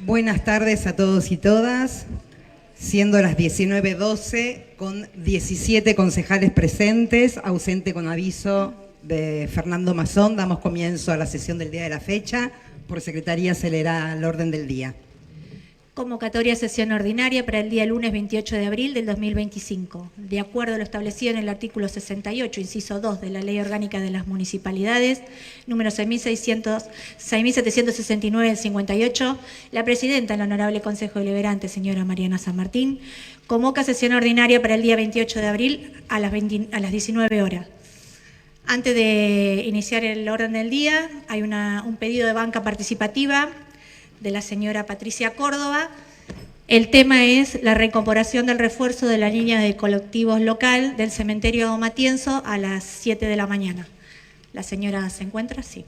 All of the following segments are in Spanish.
Buenas tardes a todos y todas. Siendo las 19:12, con 17 concejales presentes, ausente con aviso de Fernando Mazón, damos comienzo a la sesión del día de la fecha. Por secretaría se leerá el orden del día. Convocatoria a sesión ordinaria para el día lunes 28 de abril del 2025. De acuerdo a lo establecido en el artículo 68, inciso 2 de la Ley Orgánica de las Municipalidades, número 6.769 del 58, la presidenta del Honorable Consejo Deliberante, señora Mariana San Martín, convoca sesión ordinaria para el día 28 de abril a las 19 horas. Antes de iniciar el orden del día, hay un pedido de banca participativa de la señora Patricia Córdoba. El tema es la reincorporación del refuerzo de la línea de colectivos local del cementerio Matienzo a las 7 de la mañana. ¿La señora se encuentra? Sí.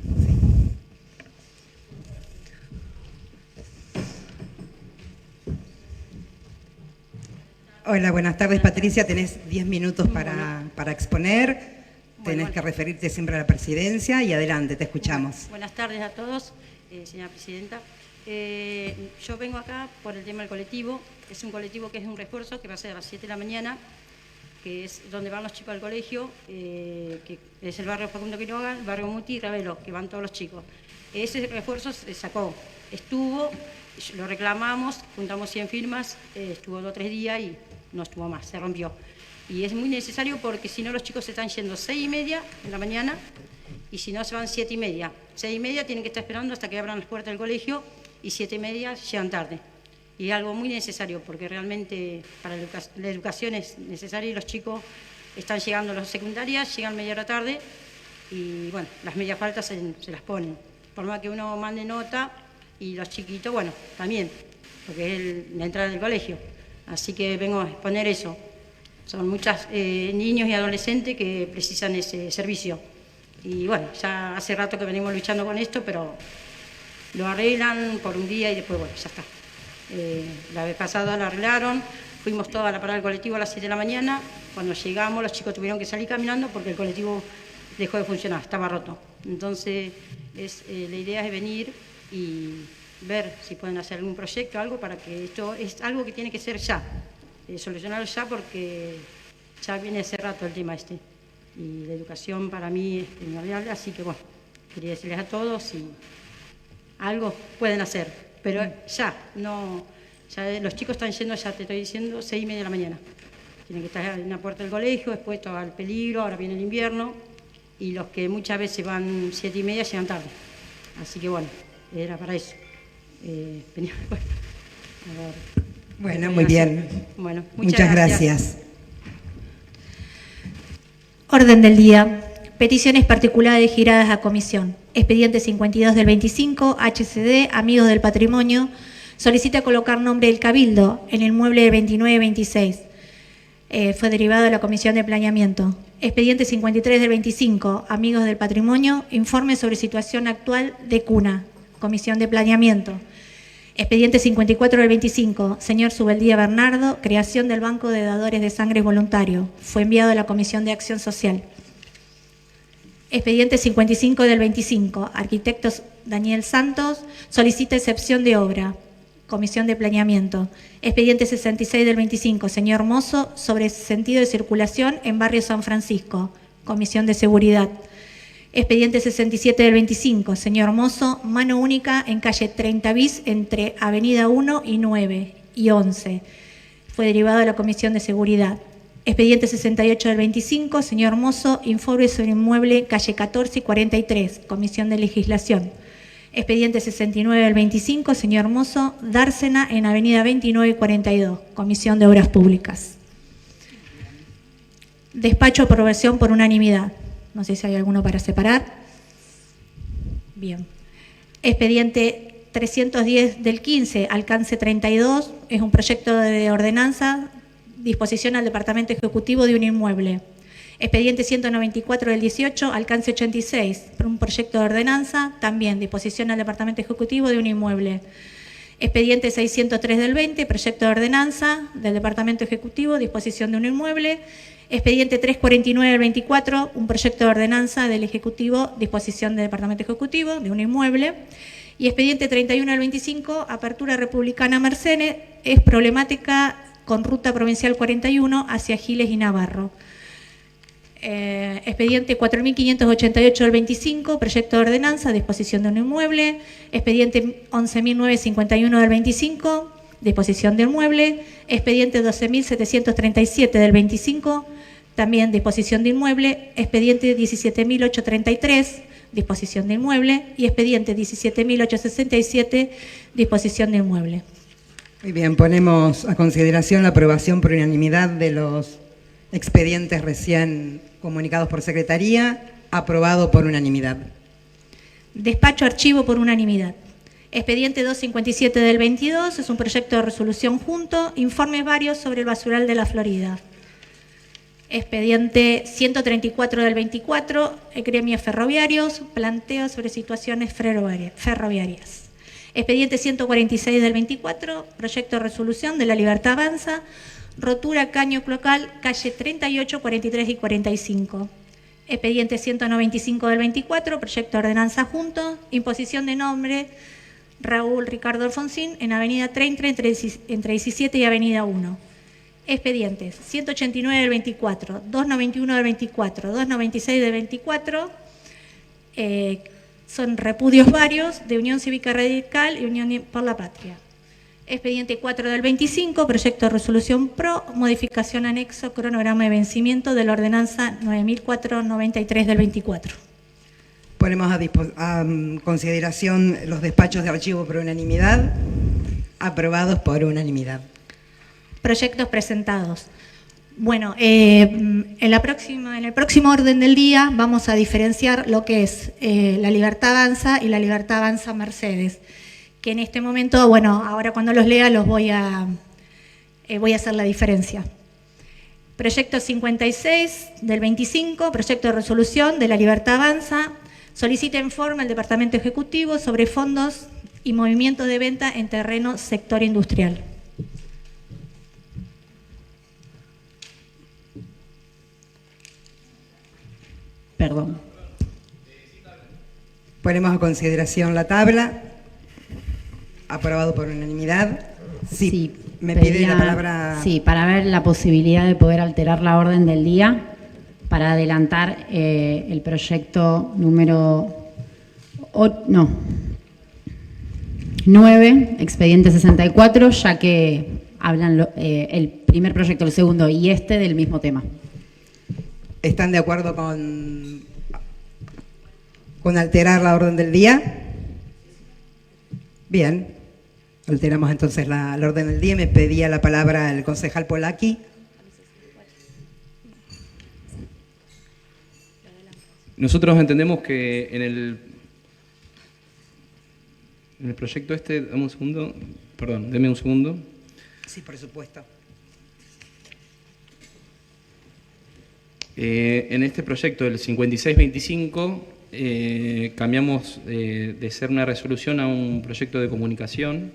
Hola, buenas tardes, Patricia. Tenés 10 minutos para exponer. Tenés que referirte siempre a la presidencia y adelante, te escuchamos. Buenas tardes a todos, señora presidenta. Yo vengo acá por el tema del colectivo. Es un colectivo que es un refuerzo que va a ser a las 7 de la mañana, que es donde van los chicos al colegio, que es el barrio Facundo Quiroga, el barrio Muti y Ravelo, que van todos los chicos. Ese refuerzo se sacó, estuvo, lo reclamamos, juntamos 100 firmas, estuvo 2 o 3 días y no estuvo más, se rompió. Y es muy necesario porque si no los chicos se están yendo 6:30 de la mañana y si no se van 7:30. 6:30 tienen que estar esperando hasta que abran las puertas del colegio y 7:30 llegan tarde. Y es algo muy necesario porque realmente para la educación es necesario y los chicos están llegando a las secundarias, llegan media hora tarde y bueno, las medias faltas se las ponen. Por más que uno mande nota y los chiquitos, bueno, también, porque es la entrada del colegio. Así que vengo a exponer eso. Son muchos niños y adolescentes que precisan ese servicio. Y bueno, ya hace rato que venimos luchando con esto, pero lo arreglan por un día y después, bueno, ya está. La vez pasada lo arreglaron, fuimos todos a la parada del colectivo a las 7 de la mañana. Cuando llegamos, los chicos tuvieron que salir caminando porque el colectivo dejó de funcionar, estaba roto. Entonces, la idea es venir y ver si pueden hacer algún proyecto o algo para que esto es algo que tiene que ser ya. Solucionarlo ya porque ya viene hace rato el tema este. Y la educación para mí es primordial, así que bueno, quería decirles a todos si algo pueden hacer, pero ya, no, ya los chicos están yendo, ya te estoy diciendo, 6:30 de la mañana. Tienen que estar en la puerta del colegio, expuestos al peligro, ahora viene el invierno, y los que muchas veces van 7:30 llegan tarde. Así que bueno, era para eso. Bueno, muy bien. Bueno, muchas gracias. Orden del día. Peticiones particulares giradas a comisión. Expediente 52 del 25, HCD, Amigos del Patrimonio, solicita colocar nombre del Cabildo en el inmueble del 2926. Fue derivado de la Comisión de Planeamiento. Expediente 53 del 25, Amigos del Patrimonio, informe sobre situación actual de cuna, Comisión de Planeamiento. Expediente 54 del 25, señor Subeldía Bernardo, creación del Banco de Dadores de Sangre Voluntario. Fue enviado a la Comisión de Acción Social. Expediente 55 del 25, arquitectos Daniel Santos, solicita excepción de obra. Comisión de Planeamiento. Expediente 66 del 25, señor Mozo, sobre sentido de circulación en barrio San Francisco. Comisión de Seguridad. Expediente 67 del 25, señor Mozo, mano única en calle 30 bis entre Avenida 1 y 9 y 11. Fue derivado a la Comisión de Seguridad. Expediente 68 del 25, señor Mozo, informe sobre inmueble calle 14 y 43, Comisión de Legislación. Expediente 69 del 25, señor Mozo, dársena en Avenida 29 y 42, Comisión de Obras Públicas. Despacho de aprobación por unanimidad. No sé si hay alguno para separar. Bien. Expediente 310 del 15, alcance 32, es un proyecto de ordenanza, disposición al Departamento Ejecutivo de un inmueble. Expediente 194 del 18, alcance 86, un proyecto de ordenanza, también disposición al Departamento Ejecutivo de un inmueble. Expediente 603 del 20, proyecto de ordenanza del Departamento Ejecutivo, disposición de un inmueble. Expediente 349 del 24, un proyecto de ordenanza del Ejecutivo, disposición del Departamento Ejecutivo de un inmueble. Y expediente 31 del 25, Apertura Republicana Mercedes, es problemática con ruta provincial 41 hacia Giles y Navarro. Expediente 4.588 del 25, proyecto de ordenanza, disposición de un inmueble. Expediente 11.951 del 25, disposición de inmueble. Expediente 12.737 del 25, también disposición de inmueble. Expediente 17.833, disposición de inmueble. Y expediente 17.867, disposición de inmueble. Muy bien, ponemos a consideración la aprobación por unanimidad de los expedientes recién comunicados por Secretaría, aprobado por unanimidad. Despacho archivo por unanimidad. Expediente 257 del 22, es un proyecto de resolución junto, informes varios sobre el basural de la Florida. Expediente 134 del 24, gremios ferroviarios, planteo sobre situaciones ferroviarias. Expediente 146 del 24, proyecto de resolución de La Libertad Avanza, rotura caño cloacal, calle 38, 43 y 45. Expediente 195 del 24, proyecto de ordenanza junto, imposición de nombre Raúl Ricardo Alfonsín en Avenida 30 entre 17 y Avenida 1. Expedientes 189 del 24, 291 del 24, 296 del 24, son repudios varios de Unión Cívica Radical y Unión por la Patria. Expediente 4 del 25, proyecto de resolución PRO, modificación anexo, cronograma de vencimiento de la ordenanza 9493 del 24. Ponemos a consideración los despachos de archivo por unanimidad, aprobados por unanimidad. Proyectos presentados. Bueno, en el próximo orden del día vamos a diferenciar lo que es la Libertad Avanza y la Libertad Avanza Mercedes, que en este momento, bueno, ahora cuando los lea los voy a hacer la diferencia. Proyecto 56 del 25, proyecto de resolución de la Libertad Avanza, solicita informe al Departamento Ejecutivo sobre fondos y movimientos de venta en terreno sector industrial. Perdón. Ponemos a consideración la tabla, aprobado por unanimidad. Sí, me pide la palabra. Sí, para ver la posibilidad de poder alterar la orden del día, para adelantar el proyecto número 9, expediente 64, ya que hablan el primer proyecto, el segundo y este del mismo tema. ¿Están de acuerdo con alterar la orden del día? Bien, alteramos entonces la orden del día. Me pedía la palabra el concejal Polaki. Nosotros entendemos que en el proyecto este, dame un segundo, perdón, deme un segundo. Sí, por supuesto. En este proyecto del 5625 cambiamos de ser una resolución a un proyecto de comunicación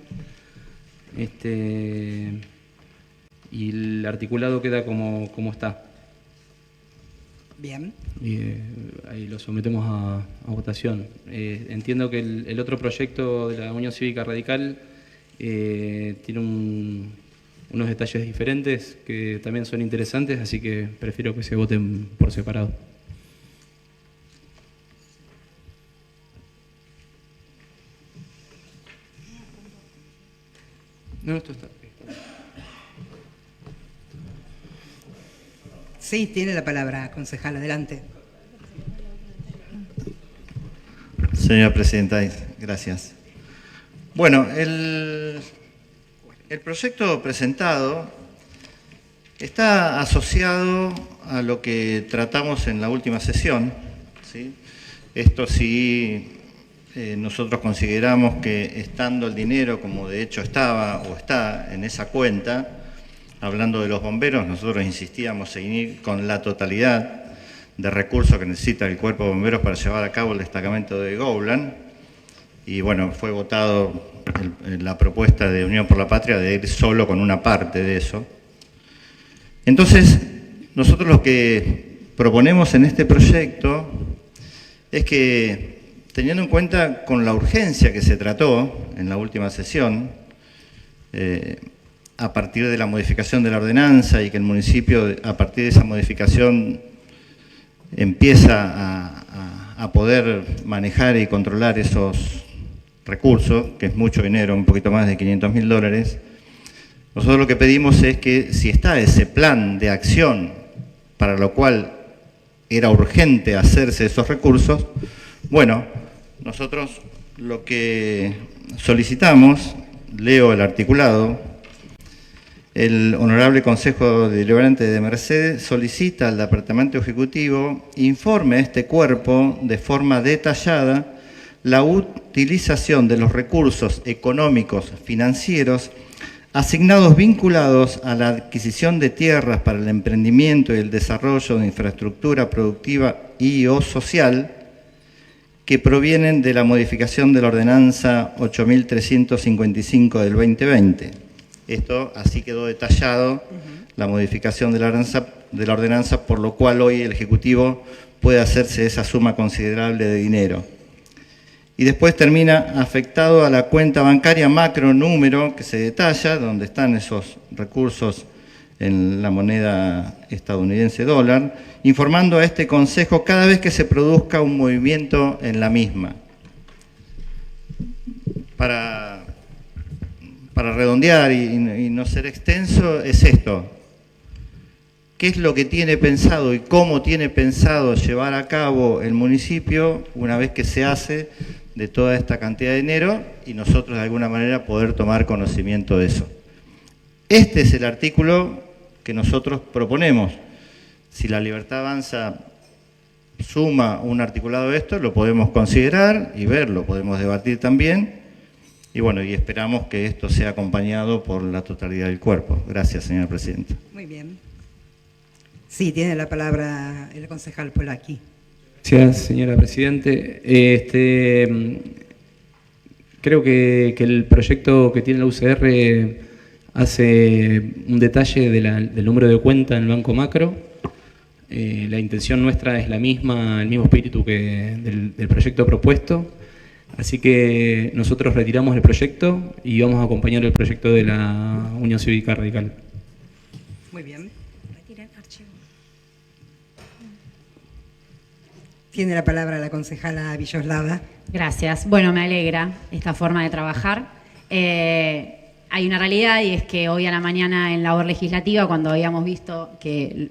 y el articulado queda como está. Bien. Y ahí lo sometemos a votación. Entiendo que el otro proyecto de la Unión Cívica Radical tiene unos detalles diferentes que también son interesantes, así que prefiero que se voten por separado. No, esto está. Sí, tiene la palabra, concejal, adelante. Señora Presidenta, gracias. Bueno, el proyecto presentado está asociado a lo que tratamos en la última sesión, ¿sí? Esto sí, nosotros consideramos que estando el dinero, como de hecho estaba o está en esa cuenta, hablando de los bomberos, nosotros insistíamos en seguir con la totalidad de recursos que necesita el Cuerpo de Bomberos para llevar a cabo el destacamento de Gowland. Y bueno, fue votado la propuesta de Unión por la Patria de ir solo con una parte de eso. Entonces, nosotros lo que proponemos en este proyecto es que teniendo en cuenta con la urgencia que se trató en la última sesión, a partir de la modificación de la ordenanza y que el municipio, a partir de esa modificación, empieza a poder manejar y controlar esos recursos, que es mucho dinero, un poquito más de $500.000, nosotros lo que pedimos es que si está ese plan de acción para lo cual era urgente hacerse esos recursos, bueno, nosotros lo que solicitamos, leo el articulado, el Honorable Consejo Deliberante de Mercedes solicita al Departamento Ejecutivo informe a este cuerpo de forma detallada la utilización de los recursos económicos financieros asignados vinculados a la adquisición de tierras para el emprendimiento y el desarrollo de infraestructura productiva y o social que provienen de la modificación de la Ordenanza 8.355 del 2020. Esto así quedó detallado, la modificación de la ordenanza, por lo cual hoy el Ejecutivo puede hacerse esa suma considerable de dinero. Y después termina afectado a la cuenta bancaria macro número que se detalla, donde están esos recursos en la moneda estadounidense dólar, informando a este Consejo cada vez que se produzca un movimiento en la misma. Para redondear y no ser extenso, es esto. ¿Qué es lo que tiene pensado y cómo tiene pensado llevar a cabo el municipio una vez que se hace de toda esta cantidad de dinero y nosotros de alguna manera poder tomar conocimiento de eso? Este es el artículo que nosotros proponemos. Si la Libertad Avanza suma un articulado de esto, lo podemos considerar y verlo, podemos debatir también. Y bueno, y esperamos que esto sea acompañado por la totalidad del cuerpo. Gracias, señora presidenta. Muy bien. Sí, tiene la palabra el concejal Polaki. Gracias, señora presidente. Creo que el proyecto que tiene la UCR hace un detalle del número de cuenta en el Banco Macro. La intención nuestra es la misma, el mismo espíritu que del proyecto propuesto. Así que nosotros retiramos el proyecto y vamos a acompañar el proyecto de la Unión Cívica Radical. Muy bien. Retiren archivo. Tiene la palabra la concejala Villoslada. Gracias. Bueno, me alegra esta forma de trabajar. Hay una realidad y es que hoy a la mañana en la labor legislativa, cuando habíamos visto que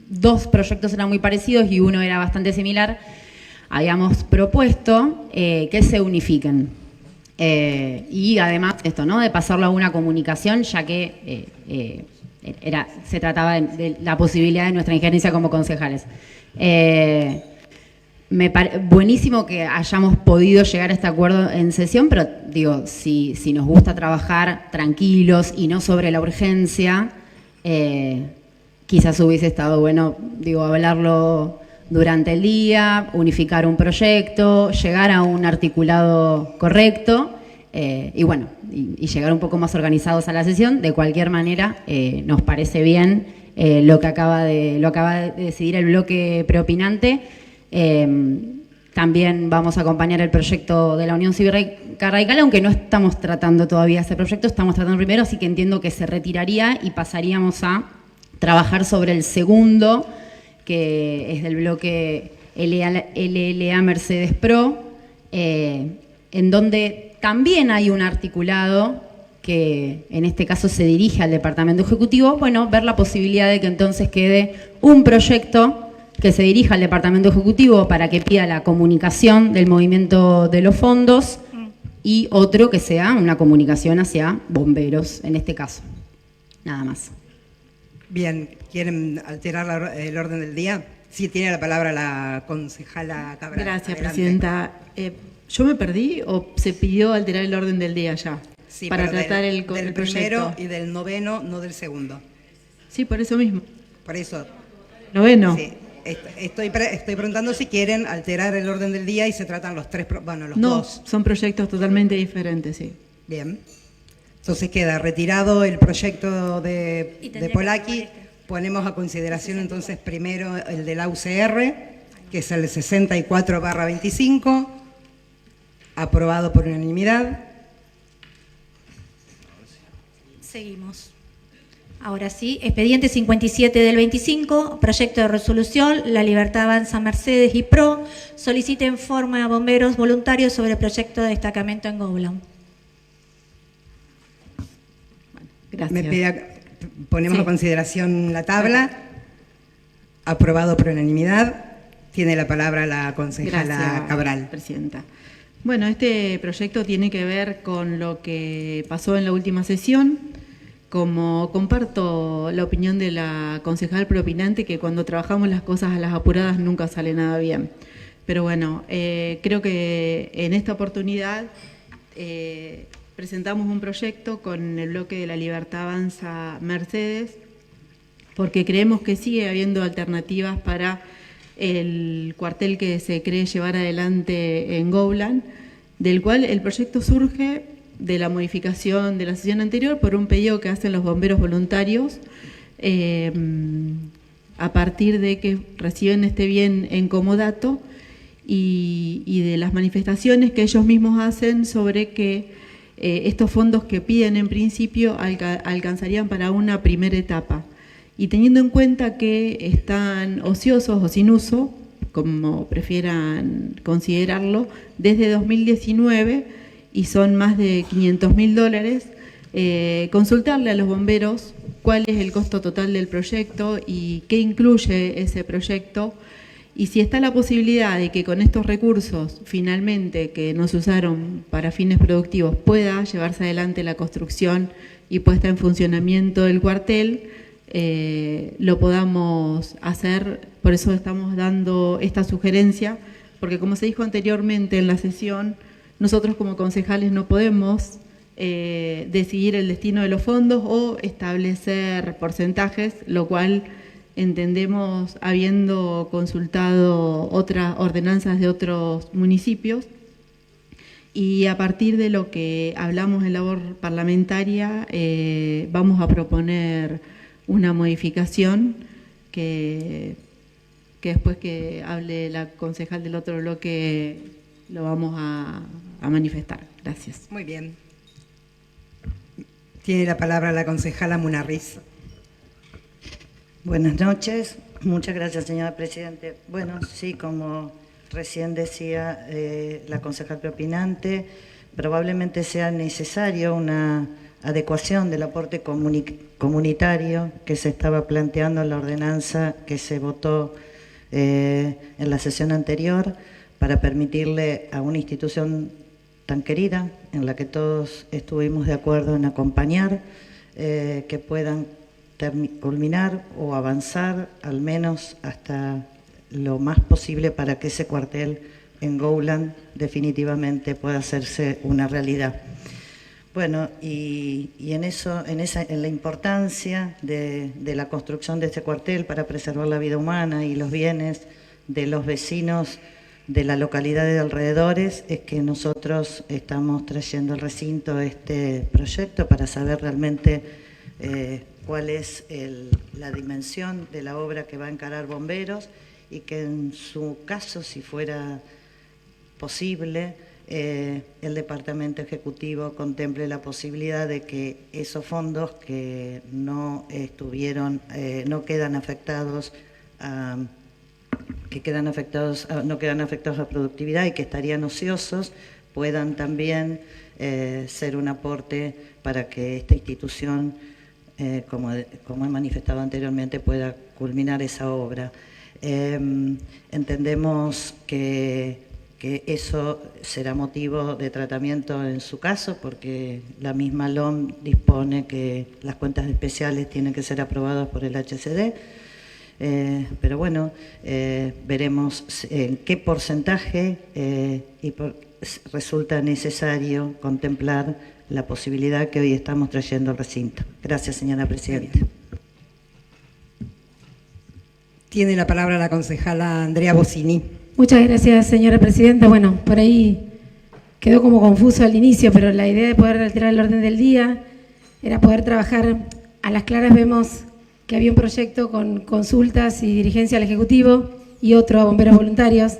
dos proyectos eran muy parecidos y uno era bastante similar, habíamos propuesto que se unifiquen. Y además esto, ¿no?, de pasarlo a una comunicación, ya que se trataba de la posibilidad de nuestra injerencia como concejales. Buenísimo que hayamos podido llegar a este acuerdo en sesión, pero digo, si nos gusta trabajar tranquilos y no sobre la urgencia, quizás hubiese estado bueno, digo, hablarlo durante el día, unificar un proyecto, llegar a un articulado correcto y bueno, y llegar un poco más organizados a la sesión. De cualquier manera, nos parece bien lo que acaba de decidir el bloque preopinante. También vamos a acompañar el proyecto de la Unión Cívica Radical, aunque no estamos tratando todavía ese proyecto, estamos tratando primero, así que entiendo que se retiraría y pasaríamos a trabajar sobre el segundo, que es del bloque LLA Mercedes Pro, en donde también hay un articulado que en este caso se dirige al Departamento Ejecutivo. Bueno, ver la posibilidad de que entonces quede un proyecto que se dirija al Departamento Ejecutivo para que pida la comunicación del movimiento de los fondos y otro que sea una comunicación hacia bomberos, en este caso. Nada más. Bien, ¿quieren alterar el orden del día? Sí, tiene la palabra la concejala Cabral. Gracias, Adelante. presidenta. ¿Yo me perdí o se pidió alterar el orden del día ya? Sí, para pero tratar del el primero proyecto. y del noveno, no del segundo. Sí, por eso mismo. Por eso, Noveno. sí, estoy preguntando si quieren alterar el orden del día y se tratan los tres, los No, dos. son proyectos totalmente diferentes, sí. Bien. Entonces queda retirado el proyecto Y de tendría que Polaki. tomar este. Ponemos a consideración entonces primero el de la UCR, que es el 64/25. Aprobado por unanimidad. Seguimos. Ahora sí, expediente 57 del 25, proyecto de resolución, La Libertad Avanza Mercedes y PRO, solicita informe a bomberos voluntarios sobre el proyecto de destacamento en Goblan. Gracias. Ponemos Sí. a consideración la tabla. Aprobado por unanimidad. Tiene la palabra la concejala Gracias, Cabral. presidenta. Bueno, este proyecto tiene que ver con lo que pasó en la última sesión. Como comparto la opinión de la concejal propinante, que cuando trabajamos las cosas a las apuradas nunca sale nada bien. Pero bueno, creo que en esta oportunidad presentamos un proyecto con el bloque de La Libertad Avanza Mercedes, porque creemos que sigue habiendo alternativas para el cuartel que se cree llevar adelante en Goblan, del cual el proyecto surge de la modificación de la sesión anterior por un pedido que hacen los bomberos voluntarios a partir de que reciben este bien en comodato y de las manifestaciones que ellos mismos hacen sobre que estos fondos que piden en principio alcanzarían para una primera etapa. Y teniendo en cuenta que están ociosos o sin uso, como prefieran considerarlo, desde 2019 y son más de $500.000, consultarle a los bomberos cuál es el costo total del proyecto y qué incluye ese proyecto, y si está la posibilidad de que con estos recursos, finalmente, que no se usaron para fines productivos, pueda llevarse adelante la construcción y puesta en funcionamiento del cuartel, lo podamos hacer. Por eso estamos dando esta sugerencia, porque como se dijo anteriormente en la sesión, nosotros como concejales no podemos decidir el destino de los fondos o establecer porcentajes, lo cual entendemos, habiendo consultado otras ordenanzas de otros municipios, y a partir de lo que hablamos en labor parlamentaria, vamos a proponer una modificación que después que hable la concejal del otro bloque lo vamos a manifestar. Gracias. Muy bien. Tiene la palabra la concejala Munarriz. Buenas noches. Muchas gracias, señora Presidente. Bueno, sí, como recién decía la concejal propinante, probablemente sea necesario una adecuación del aporte comunitario que se estaba planteando en la ordenanza que se votó en la sesión anterior, para permitirle a una institución tan querida, en la que todos estuvimos de acuerdo en acompañar, que puedan culminar o avanzar al menos hasta lo más posible para que ese cuartel en Goblan definitivamente pueda hacerse una realidad. Bueno, y en la importancia de la construcción de este cuartel para preservar la vida humana y los bienes de los vecinos de la localidad de alrededores, es que nosotros estamos trayendo al recinto este proyecto para saber realmente cuál es la dimensión de la obra que va a encarar bomberos, y que en su caso, si fuera posible, el Departamento Ejecutivo contemple la posibilidad de que esos fondos que no quedan afectados a productividad y que estarían ociosos, puedan también ser un aporte para que esta institución, como he manifestado anteriormente, pueda culminar esa obra. Entendemos que eso será motivo de tratamiento en su caso, porque la misma LOM dispone que las cuentas especiales tienen que ser aprobadas por el HCD. Pero bueno, veremos en qué porcentaje resulta necesario contemplar la posibilidad que hoy estamos trayendo al recinto. Gracias, señora Presidenta. Tiene la palabra la concejala Andrea Bossini. Muchas gracias, señora Presidenta. Bueno, por ahí quedó como confuso al inicio, pero la idea de poder alterar el orden del día era poder trabajar. A las claras vemos que había un proyecto con consultas y dirigencia al Ejecutivo y otro a bomberos voluntarios.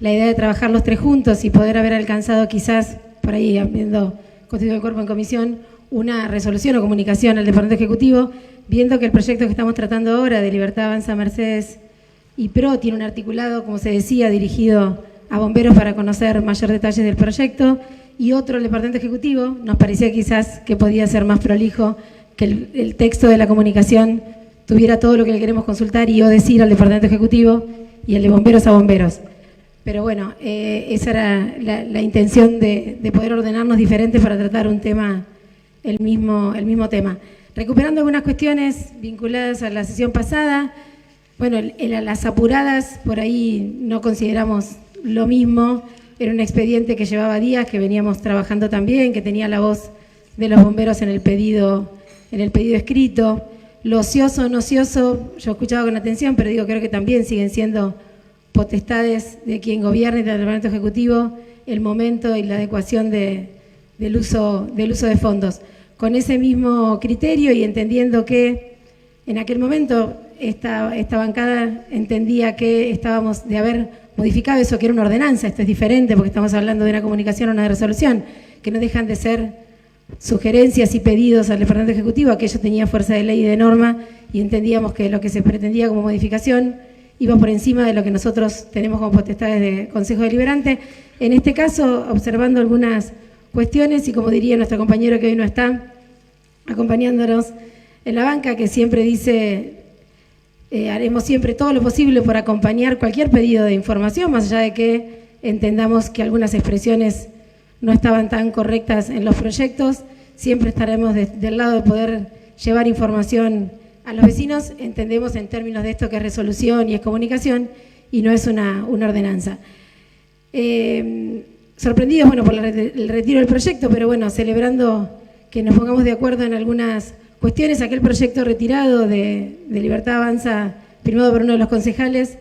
la idea de trabajar los tres juntos y poder haber alcanzado quizás, por ahí habiendo constituido el cuerpo en comisión, una resolución o comunicación al Departamento Ejecutivo, viendo que el proyecto que estamos tratando ahora de Libertad Avanza Mercedes y PRO tiene un articulado, como se decía, dirigido a bomberos para conocer mayor detalles del proyecto, y otro al Departamento Ejecutivo, nos parecía quizás que podía ser más prolijo, que el texto de la comunicación tuviera todo lo que le queremos consultar y o decir al Departamento Ejecutivo y el de bomberos a bomberos. Pero bueno, esa era la intención de poder ordenarnos diferentes para tratar un tema, el mismo tema. Recuperando algunas cuestiones vinculadas a la sesión pasada, bueno, a las apuradas, por ahí no consideramos lo mismo. Era un expediente que llevaba días, que veníamos trabajando también, que tenía la voz de los bomberos en el pedido escrito. Lo ocioso, no ocioso, yo escuchaba con atención, pero digo, creo que también siguen siendo potestades de quien gobierna y del Departamento Ejecutivo el momento y la adecuación del uso de fondos. Con ese mismo criterio y entendiendo que en aquel momento esta bancada entendía que estábamos de haber modificado eso, que era una ordenanza. Esto es diferente porque estamos hablando de una comunicación o una resolución, que no dejan de ser sugerencias y pedidos al Departamento Ejecutivo. Aquello tenía fuerza de ley y de norma y entendíamos que lo que se pretendía como modificación iba por encima de lo que nosotros tenemos como potestades de Consejo Deliberante. En este caso, observando algunas cuestiones y como diría nuestro compañero que hoy no está acompañándonos en la banca, que siempre dice, haremos siempre todo lo posible por acompañar cualquier pedido de información, más allá de que entendamos que algunas expresiones no estaban tan correctas en los proyectos, siempre estaremos del lado de poder llevar información a los vecinos. Entendemos en términos de esto que es resolución y es comunicación y no es una ordenanza. Sorprendidos, bueno, por el retiro del proyecto, pero bueno, celebrando que nos pongamos de acuerdo en algunas cuestiones. Aquel proyecto retirado de Libertad Avanza, firmado por uno de los concejales,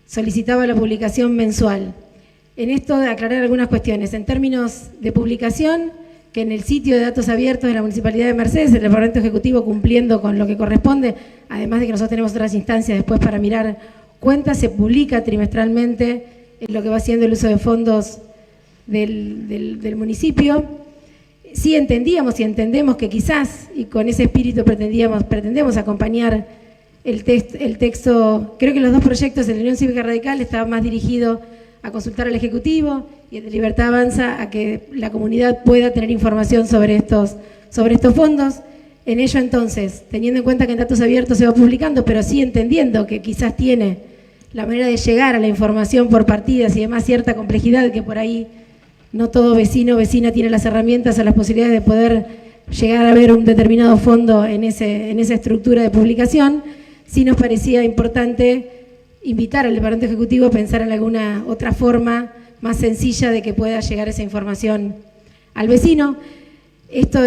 solicitaba la publicación mensual. En esto de aclarar algunas cuestiones. En términos de publicación, que en el sitio de datos abiertos de la Municipalidad de Mercedes, el Departamento Ejecutivo cumpliendo con lo que corresponde, además de que nosotros tenemos otras instancias después para mirar cuentas, se publica trimestralmente en lo que va siendo el uso de fondos del municipio. Sí entendíamos y entendemos que quizás, y con ese espíritu pretendemos acompañar el texto. Creo que los dos proyectos de la Unión Cívica Radical estaban más dirigidos a consultar al Ejecutivo y el de Libertad Avanza a que la comunidad pueda tener información sobre estos fondos. En ello entonces, teniendo en cuenta que en datos abiertos se va publicando, pero sí entendiendo que quizás tiene la manera de llegar a la información por partidas y demás cierta complejidad, que por ahí no todo vecino o vecina tiene las herramientas o las posibilidades de poder llegar a ver un determinado fondo en esa estructura de publicación, sí nos parecía importante invitar al Departamento Ejecutivo a pensar en alguna otra forma más sencilla de que pueda llegar esa información al vecino.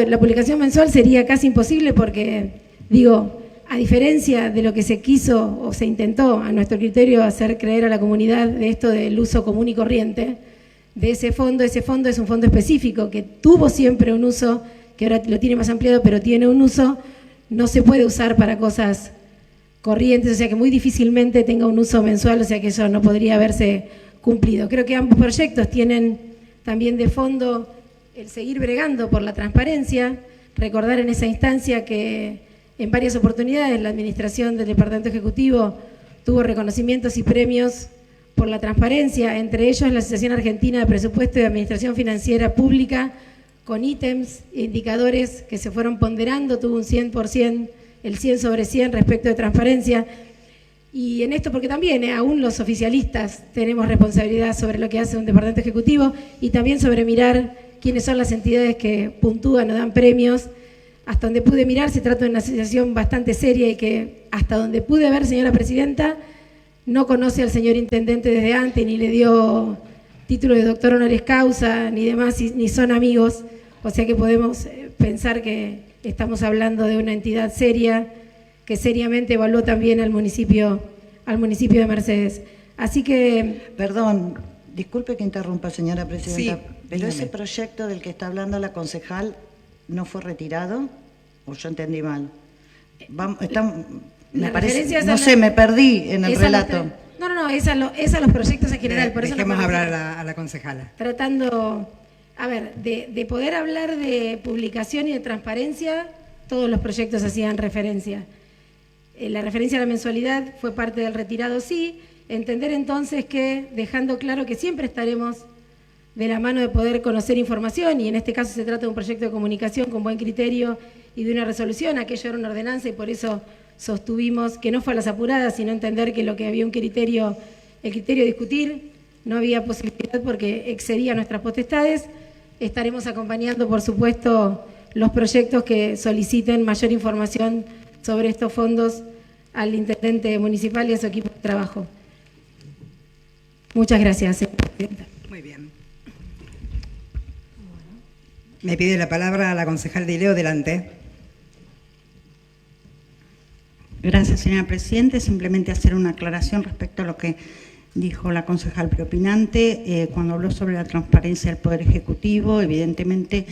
La publicación mensual sería casi imposible porque, digo, a diferencia de lo que se quiso o se intentó a nuestro criterio hacer creer a la comunidad de esto del uso común y corriente de ese fondo es un fondo específico que tuvo siempre un uso, que ahora lo tiene más ampliado, pero tiene un uso, no se puede usar para cosas corrientes, o sea que muy difícilmente tenga un uso mensual, o sea que eso no podría haberse cumplido. Creo que ambos proyectos tienen también de fondo el seguir bregando por la transparencia, recordar en esa instancia que en varias oportunidades la administración del Departamento Ejecutivo tuvo reconocimientos y premios por la transparencia, entre ellos la Asociación Argentina de Presupuesto y Administración Financiera Pública, con ítems e indicadores que se fueron ponderando, tuvo un 100%, el 100 sobre 100 respecto de transparencia. Y en esto porque también aún los oficialistas tenemos responsabilidad sobre lo que hace un Departamento Ejecutivo y también sobre mirar quiénes son las entidades que puntúan o dan premios. Hasta donde pude mirar se trata de una asociación bastante seria y que hasta donde pude ver, señora Presidenta, no conoce al señor Intendente desde antes, ni le dio título de doctor honoris causa, ni demás, ni son amigos. O sea que podemos pensar que estamos hablando de una entidad seria, que seriamente evaluó también al municipio de Mercedes. Así que... Perdón, disculpe que interrumpa, señora Presidenta, Sí, pero dígame. ese proyecto del que está hablando la concejal no fue retirado, o yo entendí mal. Me parece, referencia es no a sé, me perdí en el es a relato. No, es a los proyectos en general. Por eso Dejemos no hablar a la concejala. Tratando, a ver, de poder hablar de publicación y de transparencia, todos los proyectos hacían referencia. La referencia a la mensualidad fue parte del retirado, sí. Entender entonces que, dejando claro que siempre estaremos de la mano de poder conocer información, y en este caso se trata de un proyecto de comunicación con buen criterio y de una resolución, aquello era una ordenanza y por eso sostuvimos que no fue a las apuradas, sino entender que lo que había un criterio, el criterio de discutir, no había posibilidad porque excedía nuestras potestades. Estaremos acompañando, por supuesto, los proyectos que soliciten mayor información sobre estos fondos al intendente municipal y a su equipo de trabajo. Muchas gracias, señora presidenta. Muy bien. Me pide la palabra la concejal Di Leo, adelante. Gracias, señora presidenta. Simplemente hacer una aclaración respecto a lo que dijo la concejal preopinante cuando habló sobre la transparencia del Poder Ejecutivo. Evidentemente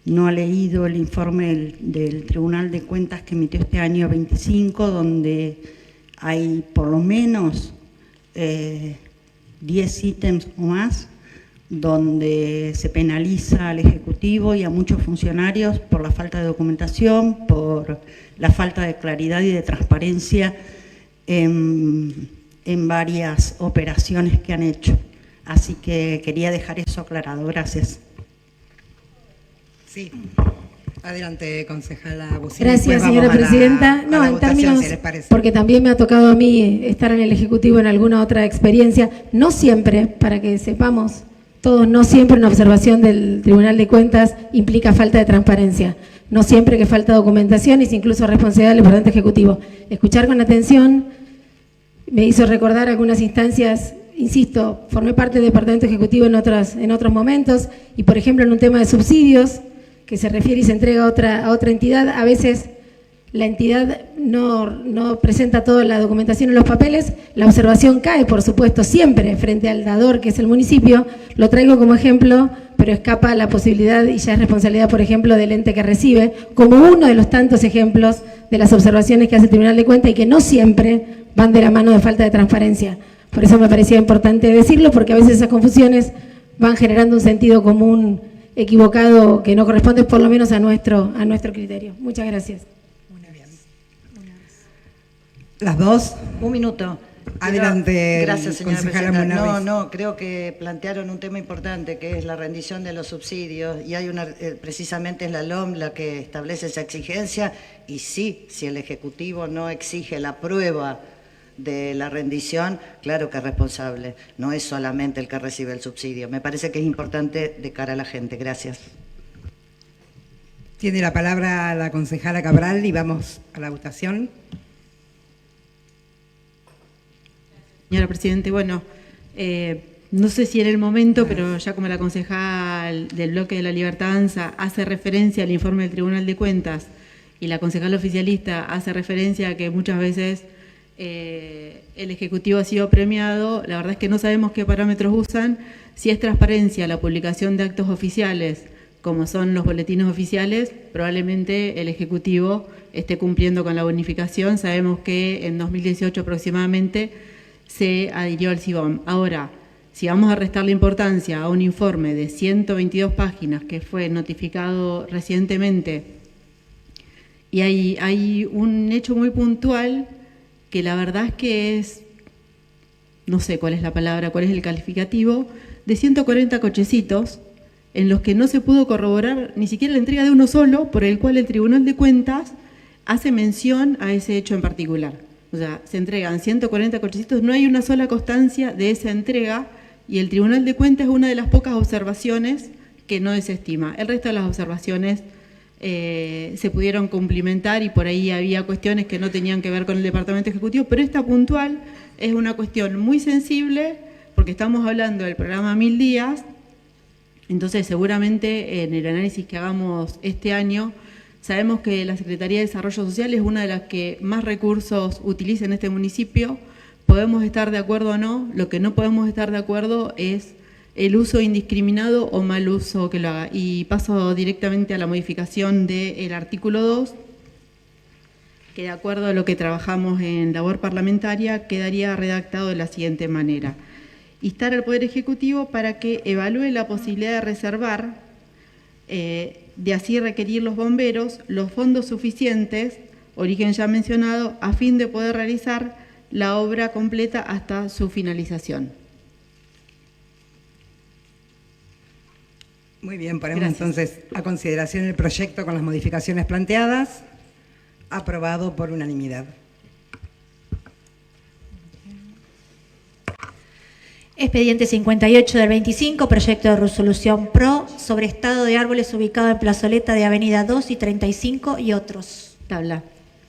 no ha leído el informe del Tribunal de Cuentas que emitió este año 25, donde hay por lo menos 10 ítems o más donde se penaliza al Ejecutivo y a muchos funcionarios por la falta de documentación, por la falta de claridad y de transparencia en varias operaciones que han hecho. Así que quería dejar eso aclarado. Gracias. Sí. Adelante, concejala Bucini. Gracias, señora presidenta. No, en términos, porque también me ha tocado a mí estar en el Ejecutivo en alguna otra experiencia, no siempre, para que sepamos todos, no siempre una observación del Tribunal de Cuentas implica falta de transparencia. No siempre que falta documentación es incluso responsabilidad del Departamento Ejecutivo. Escuchar con atención me hizo recordar algunas instancias, insisto, formé parte del Departamento Ejecutivo en otros momentos, y por ejemplo en un tema de subsidios, que se refiere y se entrega a otra entidad, a veces la entidad no presenta toda la documentación en los papeles, la observación cae, por supuesto, siempre frente al dador, que es el municipio. Lo traigo como ejemplo, pero escapa la posibilidad y ya es responsabilidad, por ejemplo, del ente que recibe, como uno de los tantos ejemplos de las observaciones que hace el Tribunal de Cuentas y que no siempre van de la mano de falta de transparencia. Por eso me parecía importante decirlo, porque a veces esas confusiones van generando un sentido común equivocado que no corresponde, por lo menos a nuestro criterio. Muchas gracias. Muy bien. Las dos. Un minuto. Adelante, gracias, señora concejala presidenta. Munarriz. No, creo que plantearon un tema importante, que es la rendición de los subsidios, y hay precisamente es la LOM la que establece esa exigencia, y sí, si el Ejecutivo no exige la prueba de la rendición, claro que es responsable, no es solamente el que recibe el subsidio. Me parece que es importante de cara a la gente. Gracias. Tiene la palabra la concejala Cabral y vamos a la votación. Señora Presidente, bueno, no sé si en el momento, pero ya como la concejal del bloque de la Libertad Avanza hace referencia al informe del Tribunal de Cuentas y la concejala oficialista hace referencia a que muchas veces el Ejecutivo ha sido premiado, la verdad es que no sabemos qué parámetros usan. Si es transparencia la publicación de actos oficiales, como son los boletines oficiales, probablemente el Ejecutivo esté cumpliendo con la bonificación. Sabemos que en 2018 aproximadamente se adhirió al CIBOM. Ahora, si vamos a restarle importancia a un informe de 122 páginas que fue notificado recientemente, y hay un hecho muy puntual que la verdad es que es, no sé cuál es la palabra, cuál es el calificativo, de 140 cochecitos en los que no se pudo corroborar ni siquiera la entrega de uno solo, por el cual el Tribunal de Cuentas hace mención a ese hecho en particular. O sea, se entregan 140 cochecitos, no hay una sola constancia de esa entrega, y el Tribunal de Cuentas es una de las pocas observaciones que no desestima. El resto de las observaciones se pudieron cumplimentar, y por ahí había cuestiones que no tenían que ver con el Departamento Ejecutivo, pero esta puntual es una cuestión muy sensible porque estamos hablando del programa 1000 días. Entonces seguramente en el análisis que hagamos este año, sabemos que la Secretaría de Desarrollo Social es una de las que más recursos utiliza en este municipio. Podemos estar de acuerdo o no, lo que no podemos estar de acuerdo es el uso indiscriminado o mal uso que lo haga. Y paso directamente a la modificación del artículo 2. que de acuerdo a lo que trabajamos en labor parlamentaria quedaría redactado de la siguiente manera. Instar al Poder Ejecutivo para que evalúe la posibilidad de reservar, de así requerir los bomberos, los fondos suficientes, origen ya mencionado, a fin de poder realizar la obra completa hasta su finalización. Muy bien, ponemos Gracias. entonces a consideración el proyecto con las modificaciones planteadas. Aprobado por unanimidad. Expediente 58 del 25, proyecto de resolución PRO sobre estado de árboles ubicado en plazoleta de Avenida 2 y 35 y otros. Tabla.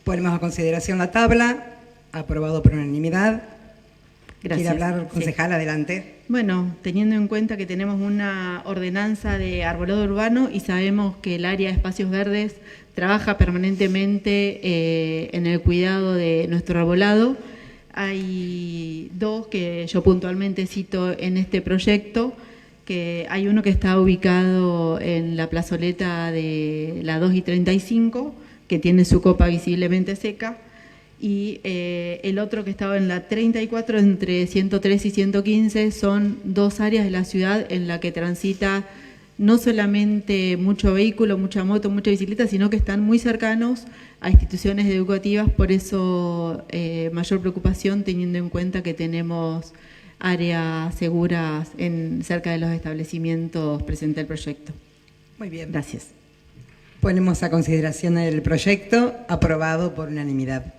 Ponemos a consideración la tabla. Aprobado por unanimidad. Gracias. ¿Quiere hablar, Sí. concejal? Adelante. Bueno, teniendo en cuenta que tenemos una ordenanza de arbolado urbano y sabemos que el área de espacios verdes trabaja permanentemente en el cuidado de nuestro arbolado, hay dos que yo puntualmente cito en este proyecto, que hay uno que está ubicado en la plazoleta de la 2 y 35, que tiene su copa visiblemente seca, y el otro que estaba en la 34 entre 103 y 115 son dos áreas de la ciudad en la que transita no solamente mucho vehículo, mucha moto, mucha bicicleta, sino que están muy cercanos a instituciones educativas, por eso mayor preocupación teniendo en cuenta que tenemos áreas seguras cerca de los establecimientos presente el proyecto. Muy bien. Gracias. Ponemos a consideración el proyecto. Aprobado por unanimidad.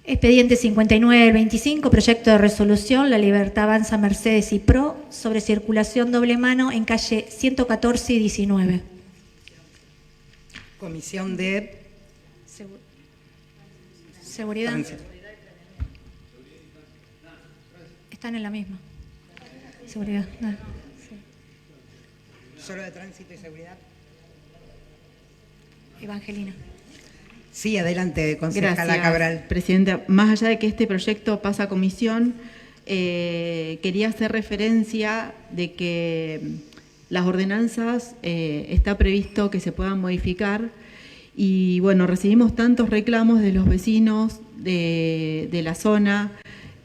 Expediente 59 del 25, proyecto de resolución La Libertad Avanza Mercedes y PRO sobre circulación doble mano en calle 114 y 19. Comisión de Seguridad. Tránsito. Están en la misma. Seguridad. Ah, sí. ¿Solo de tránsito y seguridad? Evangelina. Sí, adelante, concejala Cabral. Presidenta. Más allá de que este proyecto pasa a comisión, quería hacer referencia de que las ordenanzas está previsto que se puedan modificar y bueno, recibimos tantos reclamos de los vecinos de la zona,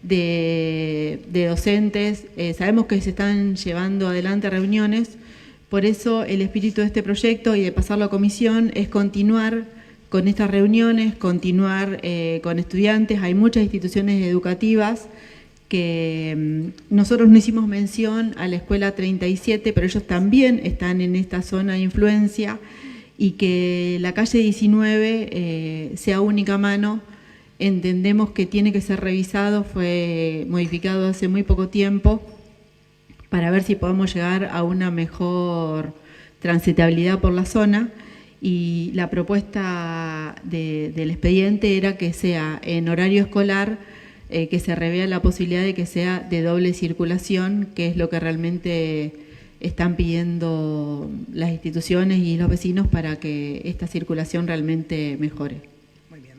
de docentes, sabemos que se están llevando adelante reuniones, por eso el espíritu de este proyecto y de pasarlo a comisión es continuar con estas reuniones, continuar con estudiantes. Hay muchas instituciones educativas que nosotros no hicimos mención a la escuela 37, pero ellos también están en esta zona de influencia y que la calle 19 sea única mano. Entendemos que tiene que ser revisado, fue modificado hace muy poco tiempo para ver si podemos llegar a una mejor transitabilidad por la zona. Y la propuesta del expediente era que sea en horario escolar, que se revea la posibilidad de que sea de doble circulación, que es lo que realmente están pidiendo las instituciones y los vecinos para que esta circulación realmente mejore. Muy bien.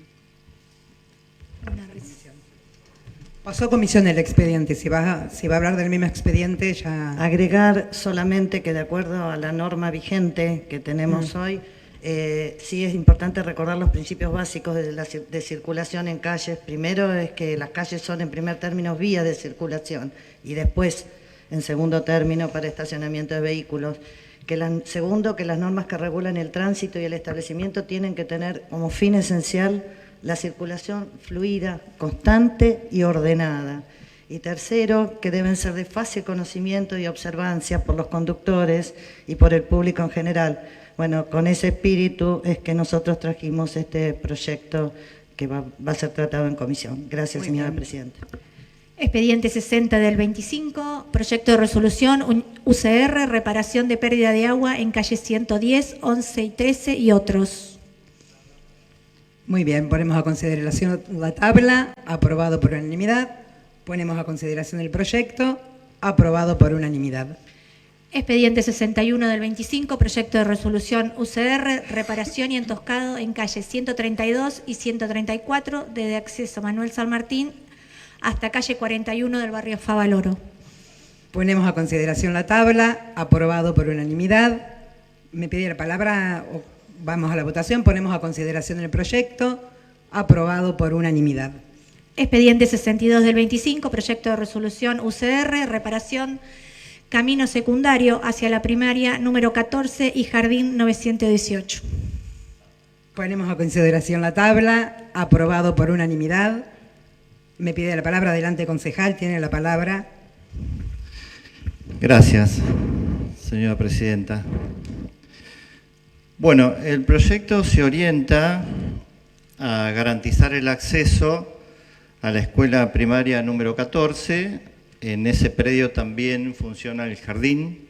Pasó a comisión el expediente. Si va a hablar del mismo expediente, ya... Agregar solamente que de acuerdo a la norma vigente que tenemos hoy, sí es importante recordar los principios básicos de circulación en calles. Primero es que las calles son en primer término vías de circulación y después en segundo término para estacionamiento de vehículos. Segundo, que las normas que regulan el tránsito y el establecimiento tienen que tener como fin esencial la circulación fluida, constante y ordenada. Y tercero, que deben ser de fácil conocimiento y observancia por los conductores y por el público en general. Bueno, con ese espíritu es que nosotros trajimos este proyecto que va a ser tratado en comisión. Gracias, señora presidenta. Expediente 60 del 25, proyecto de resolución UCR, reparación de pérdida de agua en calle 110, 11 y 13 y otros. Muy bien, ponemos a consideración la tabla. Aprobado por unanimidad. Ponemos a consideración el proyecto. Aprobado por unanimidad. Expediente 61 del 25, proyecto de resolución UCR, reparación y entoscado en calle 132 y 134, desde acceso Manuel San Martín hasta calle 41 del barrio Favaloro. Ponemos a consideración la tabla. Aprobado por unanimidad. ¿Me pide la palabra? Vamos a la votación. Ponemos a consideración el proyecto. Aprobado por unanimidad. Expediente 62 del 25, proyecto de resolución UCR, reparación camino secundario hacia la primaria número 14 y jardín 918. Ponemos a consideración la tabla. Aprobado por unanimidad. Me pide la palabra. Adelante, concejal. Tiene la palabra. Gracias, señora presidenta. Bueno, el proyecto se orienta a garantizar el acceso a la escuela primaria número 14. En ese predio también funciona el jardín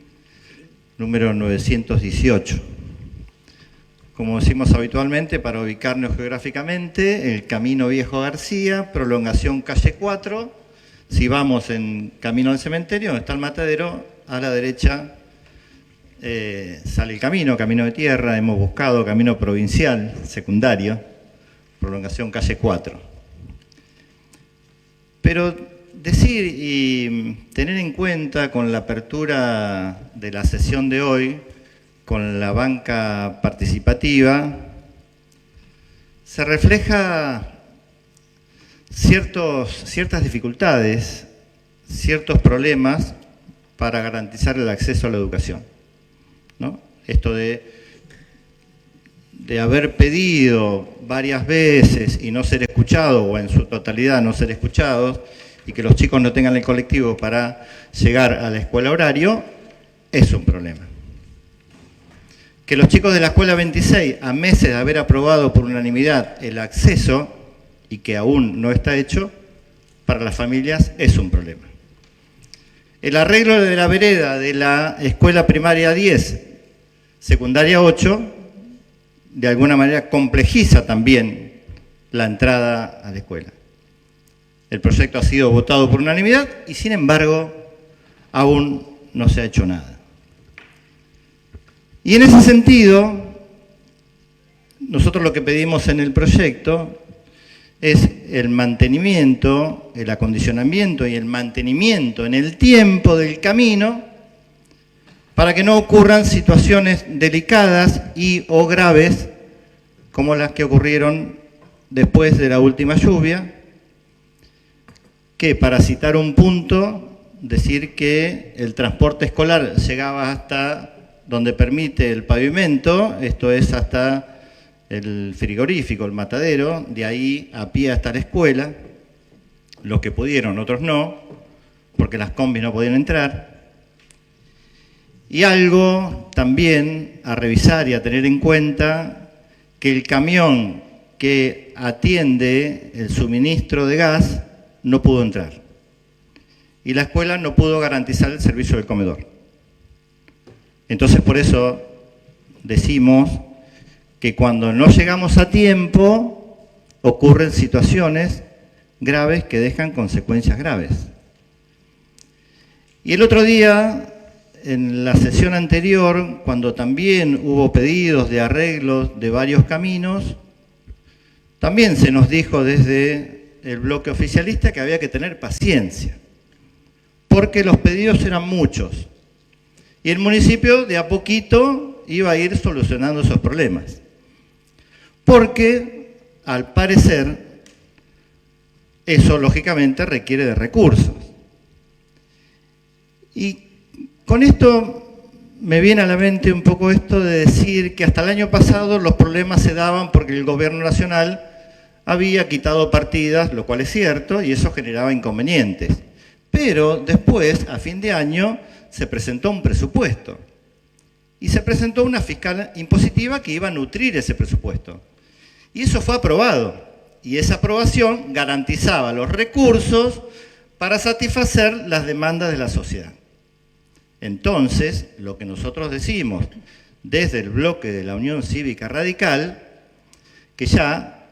número 918. Como decimos habitualmente, para ubicarnos geográficamente, el Camino Viejo García, prolongación calle 4. Si vamos en camino al cementerio, donde está el matadero, a la derecha sale el camino de tierra. Hemos buscado camino provincial, secundario, prolongación calle 4. Pero decir y tener en cuenta con la apertura de la sesión de hoy, con la banca participativa, se refleja ciertas dificultades, ciertos problemas para garantizar el acceso a la educación, ¿no? Esto de haber pedido varias veces y no ser escuchado, o en su totalidad no ser escuchados, y que los chicos no tengan el colectivo para llegar a la escuela horario, es un problema. Que los chicos de la escuela 26, a meses de haber aprobado por unanimidad el acceso, y que aún no está hecho, para las familias es un problema. El arreglo de la vereda de la escuela primaria 10, secundaria 8, de alguna manera complejiza también la entrada a la escuela. El proyecto ha sido votado por unanimidad y, sin embargo, aún no se ha hecho nada. Y en ese sentido, nosotros lo que pedimos en el proyecto es el mantenimiento, el acondicionamiento y el mantenimiento en el tiempo del camino para que no ocurran situaciones delicadas y o graves como las que ocurrieron después de la última lluvia, que, para citar un punto, decir que el transporte escolar llegaba hasta donde permite el pavimento, esto es hasta el frigorífico, el matadero, de ahí a pie hasta la escuela, los que pudieron, otros no, porque las combis no podían entrar. Y algo también a revisar y a tener en cuenta, que el camión que atiende el suministro de gas no pudo entrar. Y la escuela no pudo garantizar el servicio del comedor. Entonces, por eso decimos que cuando no llegamos a tiempo, ocurren situaciones graves que dejan consecuencias graves. Y el otro día, en la sesión anterior, cuando también hubo pedidos de arreglos de varios caminos, también se nos dijo desde el bloque oficialista que había que tener paciencia, porque los pedidos eran muchos. Y el municipio de a poquito iba a ir solucionando esos problemas. Porque, al parecer, eso lógicamente requiere de recursos. Y con esto me viene a la mente un poco esto de decir que hasta el año pasado los problemas se daban porque el gobierno nacional había quitado partidas, lo cual es cierto, y eso generaba inconvenientes. Pero después, a fin de año, se presentó un presupuesto. Y se presentó una fiscal impositiva que iba a nutrir ese presupuesto. Y eso fue aprobado. Y esa aprobación garantizaba los recursos para satisfacer las demandas de la sociedad. Entonces, lo que nosotros decimos desde el bloque de la Unión Cívica Radical, que ya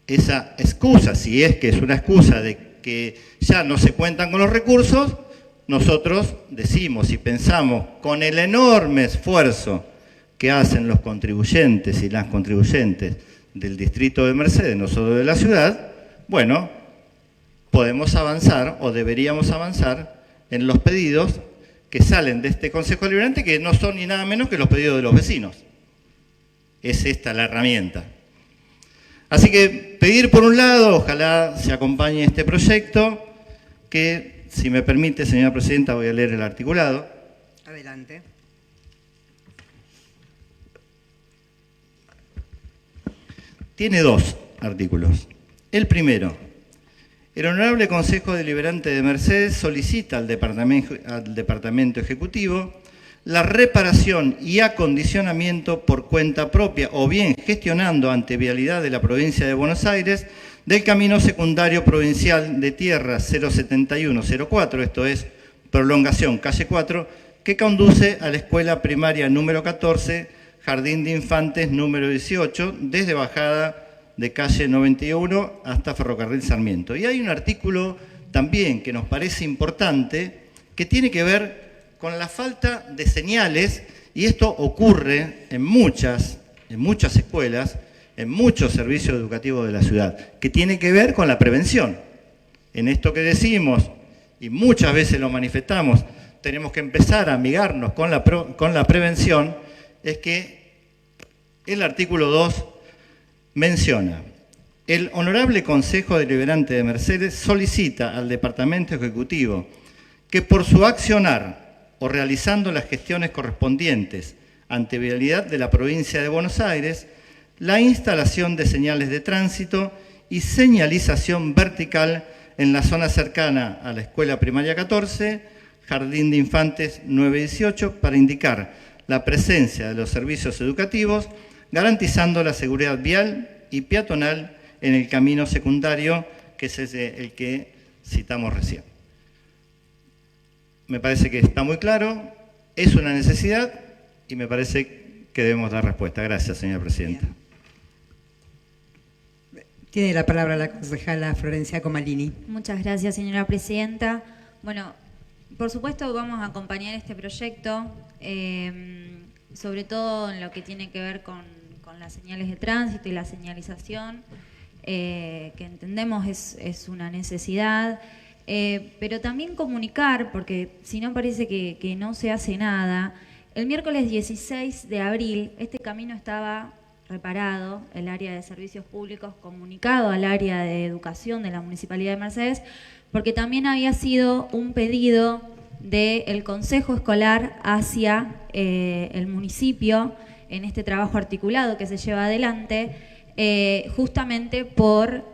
esa excusa, si es que es una excusa de que ya no se cuentan con los recursos, nosotros decimos y pensamos, con el enorme esfuerzo que hacen los contribuyentes y las contribuyentes del distrito de Mercedes, no solo de la ciudad, bueno, podemos avanzar o deberíamos avanzar en los pedidos que salen de este Consejo Deliberante, que no son ni nada menos que los pedidos de los vecinos. Es esta la herramienta. Así que pedir por un lado, ojalá se acompañe este proyecto, que si me permite, señora presidenta, voy a leer el articulado. Adelante. Tiene 2 artículos. El primero, el Honorable Consejo Deliberante de Mercedes solicita al Departamento Ejecutivo la reparación y acondicionamiento por cuenta propia o bien gestionando ante Vialidad de la Provincia de Buenos Aires del Camino Secundario Provincial de Tierra 07104, esto es prolongación calle 4, que conduce a la Escuela Primaria número 14, Jardín de Infantes número 18, desde bajada de calle 91 hasta Ferrocarril Sarmiento. Y hay un artículo también que nos parece importante, que tiene que ver con la falta de señales, y esto ocurre en muchas escuelas, en muchos servicios educativos de la ciudad, que tiene que ver con la prevención. En esto que decimos, y muchas veces lo manifestamos, tenemos que empezar a amigarnos con la prevención, es que el artículo 2 menciona: el Honorable Consejo Deliberante de Mercedes solicita al Departamento Ejecutivo que por su accionar o realizando las gestiones correspondientes ante Vialidad de la Provincia de Buenos Aires, la instalación de señales de tránsito y señalización vertical en la zona cercana a la Escuela Primaria 14, Jardín de Infantes 918, para indicar la presencia de los servicios educativos, garantizando la seguridad vial y peatonal en el camino secundario, que es el que citamos recién. Me parece que está muy claro, es una necesidad y me parece que debemos dar respuesta. Gracias, señora presidenta. Tiene la palabra la concejala Florencia Comalini. Muchas gracias, señora presidenta. Bueno, por supuesto vamos a acompañar este proyecto, sobre todo en lo que tiene que ver con las señales de tránsito y la señalización, que entendemos es una necesidad. Pero también comunicar, porque si no parece que no se hace nada. El miércoles 16 de abril este camino estaba reparado, el área de servicios públicos comunicado al área de educación de la Municipalidad de Mercedes, porque también había sido un pedido del Consejo Escolar hacia el municipio en este trabajo articulado que se lleva adelante, justamente por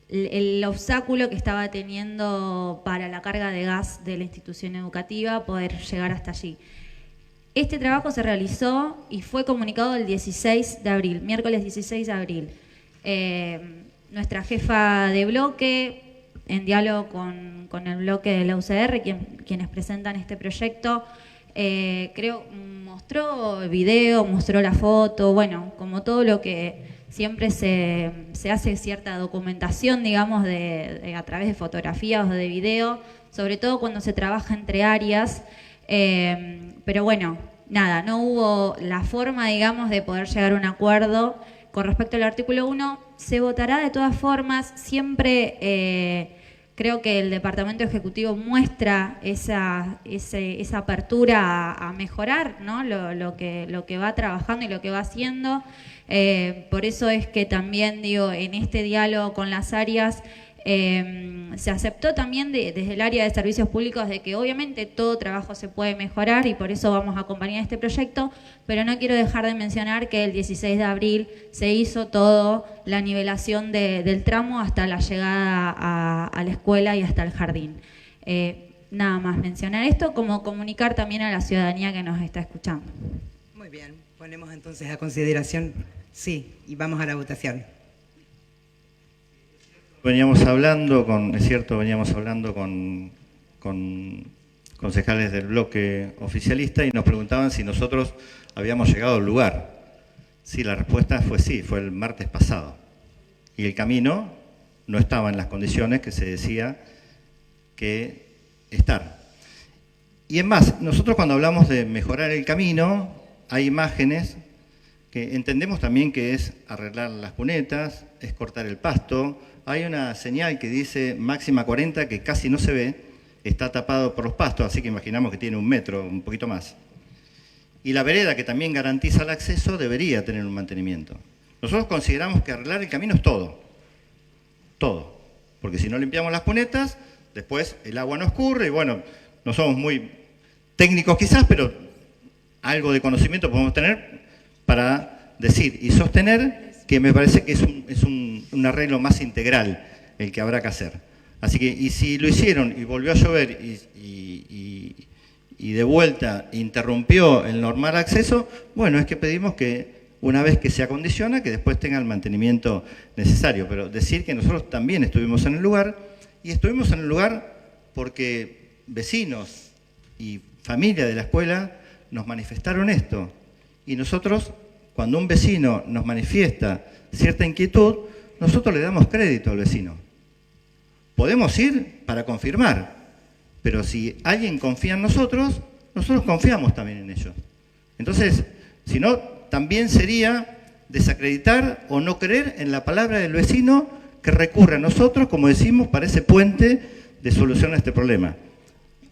el obstáculo que estaba teniendo para la carga de gas de la institución educativa, poder llegar hasta allí. Este trabajo se realizó y fue comunicado el 16 de abril, miércoles 16 de abril. Nuestra jefa de bloque, en diálogo con el bloque de la UCR, quienes presentan este proyecto, creo mostró el video, mostró la foto, bueno, como todo lo que siempre se hace cierta documentación, digamos, a través de fotografías o de video, sobre todo cuando se trabaja entre áreas, pero bueno, nada, no hubo la forma, digamos, de poder llegar a un acuerdo. Con respecto al artículo 1, se votará de todas formas, siempre creo que el Departamento Ejecutivo muestra esa apertura a mejorar, ¿no? lo que va trabajando y lo que va haciendo. Por eso es que también, digo, en este diálogo con las áreas se aceptó también desde el área de servicios públicos de que obviamente todo trabajo se puede mejorar y por eso vamos a acompañar este proyecto, pero no quiero dejar de mencionar que el 16 de abril se hizo todo la nivelación del tramo hasta la llegada a la escuela y hasta el jardín. Nada más mencionar esto, como comunicar también a la ciudadanía que nos está escuchando. Muy bien, ponemos entonces a consideración, sí, y vamos a la votación. Veníamos hablando con concejales del bloque oficialista y nos preguntaban si nosotros habíamos llegado al lugar. Sí, la respuesta fue sí, fue el martes pasado. Y el camino no estaba en las condiciones que se decía que estar. Y es más, nosotros cuando hablamos de mejorar el camino, hay imágenes que entendemos también que es arreglar las cunetas, es cortar el pasto. Hay una señal que dice máxima 40 que casi no se ve, está tapado por los pastos, así que imaginamos que tiene 1 metro, un poquito más. Y la vereda, que también garantiza el acceso, debería tener un mantenimiento. Nosotros consideramos que arreglar el camino es todo, todo, porque si no limpiamos las cunetas, después el agua no escurre y bueno, no somos muy técnicos quizás, pero algo de conocimiento podemos tener para decir y sostener que me parece que es un arreglo más integral el que habrá que hacer. Así que, y si lo hicieron y volvió a llover y de vuelta interrumpió el normal acceso, bueno, es que pedimos que una vez que se acondiciona, que después tenga el mantenimiento necesario. Pero decir que nosotros también estuvimos en el lugar, y estuvimos en el lugar porque vecinos y familia de la escuela nos manifestaron esto. Y nosotros, cuando un vecino nos manifiesta cierta inquietud, nosotros le damos crédito al vecino. Podemos ir para confirmar, pero si alguien confía en nosotros, nosotros confiamos también en ellos. Entonces, si no, también sería desacreditar o no creer en la palabra del vecino que recurre a nosotros, como decimos, para ese puente de solución a este problema.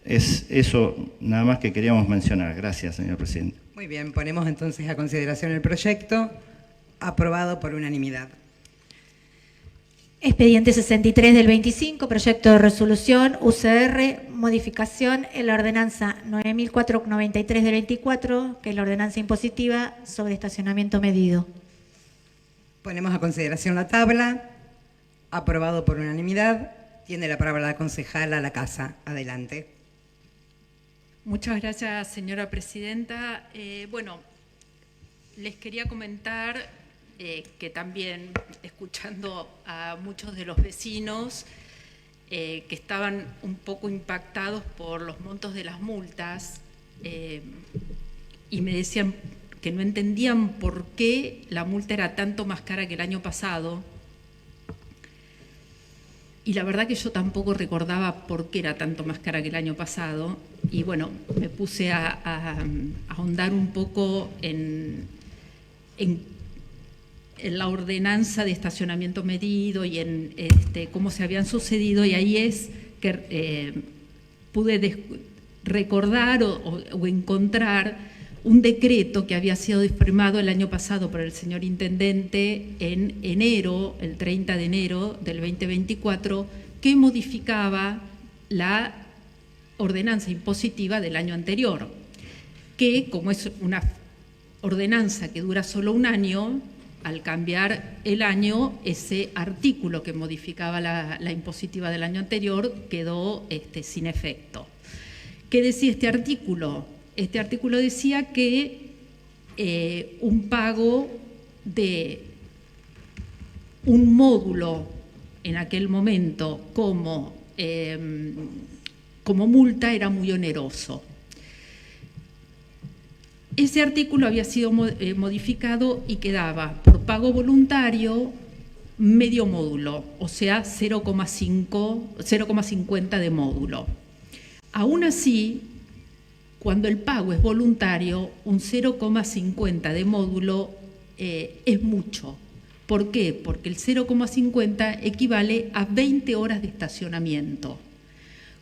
Es eso nada más que queríamos mencionar. Gracias, señor presidente. Muy bien, ponemos entonces a consideración el proyecto, aprobado por unanimidad. Expediente 63 del 25, proyecto de resolución UCR, modificación en la ordenanza 9493 del 24, que es la ordenanza impositiva sobre estacionamiento medido. Ponemos a consideración la tabla, aprobado por unanimidad. Tiene la palabra la concejala La Casa. Adelante. Muchas gracias, señora presidenta. Bueno, les quería comentar que también, escuchando a muchos de los vecinos que estaban un poco impactados por los montos de las multas y me decían que no entendían por qué la multa era tanto más cara que el año pasado. Y la verdad que yo tampoco recordaba por qué era tanto más cara que el año pasado. Y bueno, me puse a ahondar un poco en la ordenanza de estacionamiento medido y en cómo se habían sucedido. Y ahí es que pude recordar o encontrar un decreto que había sido firmado el año pasado por el señor intendente en enero, el 30 de enero del 2024, que modificaba la ordenanza impositiva del año anterior, que como es una ordenanza que dura solo un año, al cambiar el año, ese artículo que modificaba la impositiva del año anterior quedó sin efecto. ¿Qué decía este artículo? Este artículo decía que un pago de un módulo en aquel momento como multa era muy oneroso. Ese artículo había sido modificado y quedaba por pago voluntario medio módulo, o sea 0,50 de módulo. Aún así, cuando el pago es voluntario, un 0,50 de módulo es mucho. ¿Por qué? Porque el 0,50 equivale a 20 horas de estacionamiento.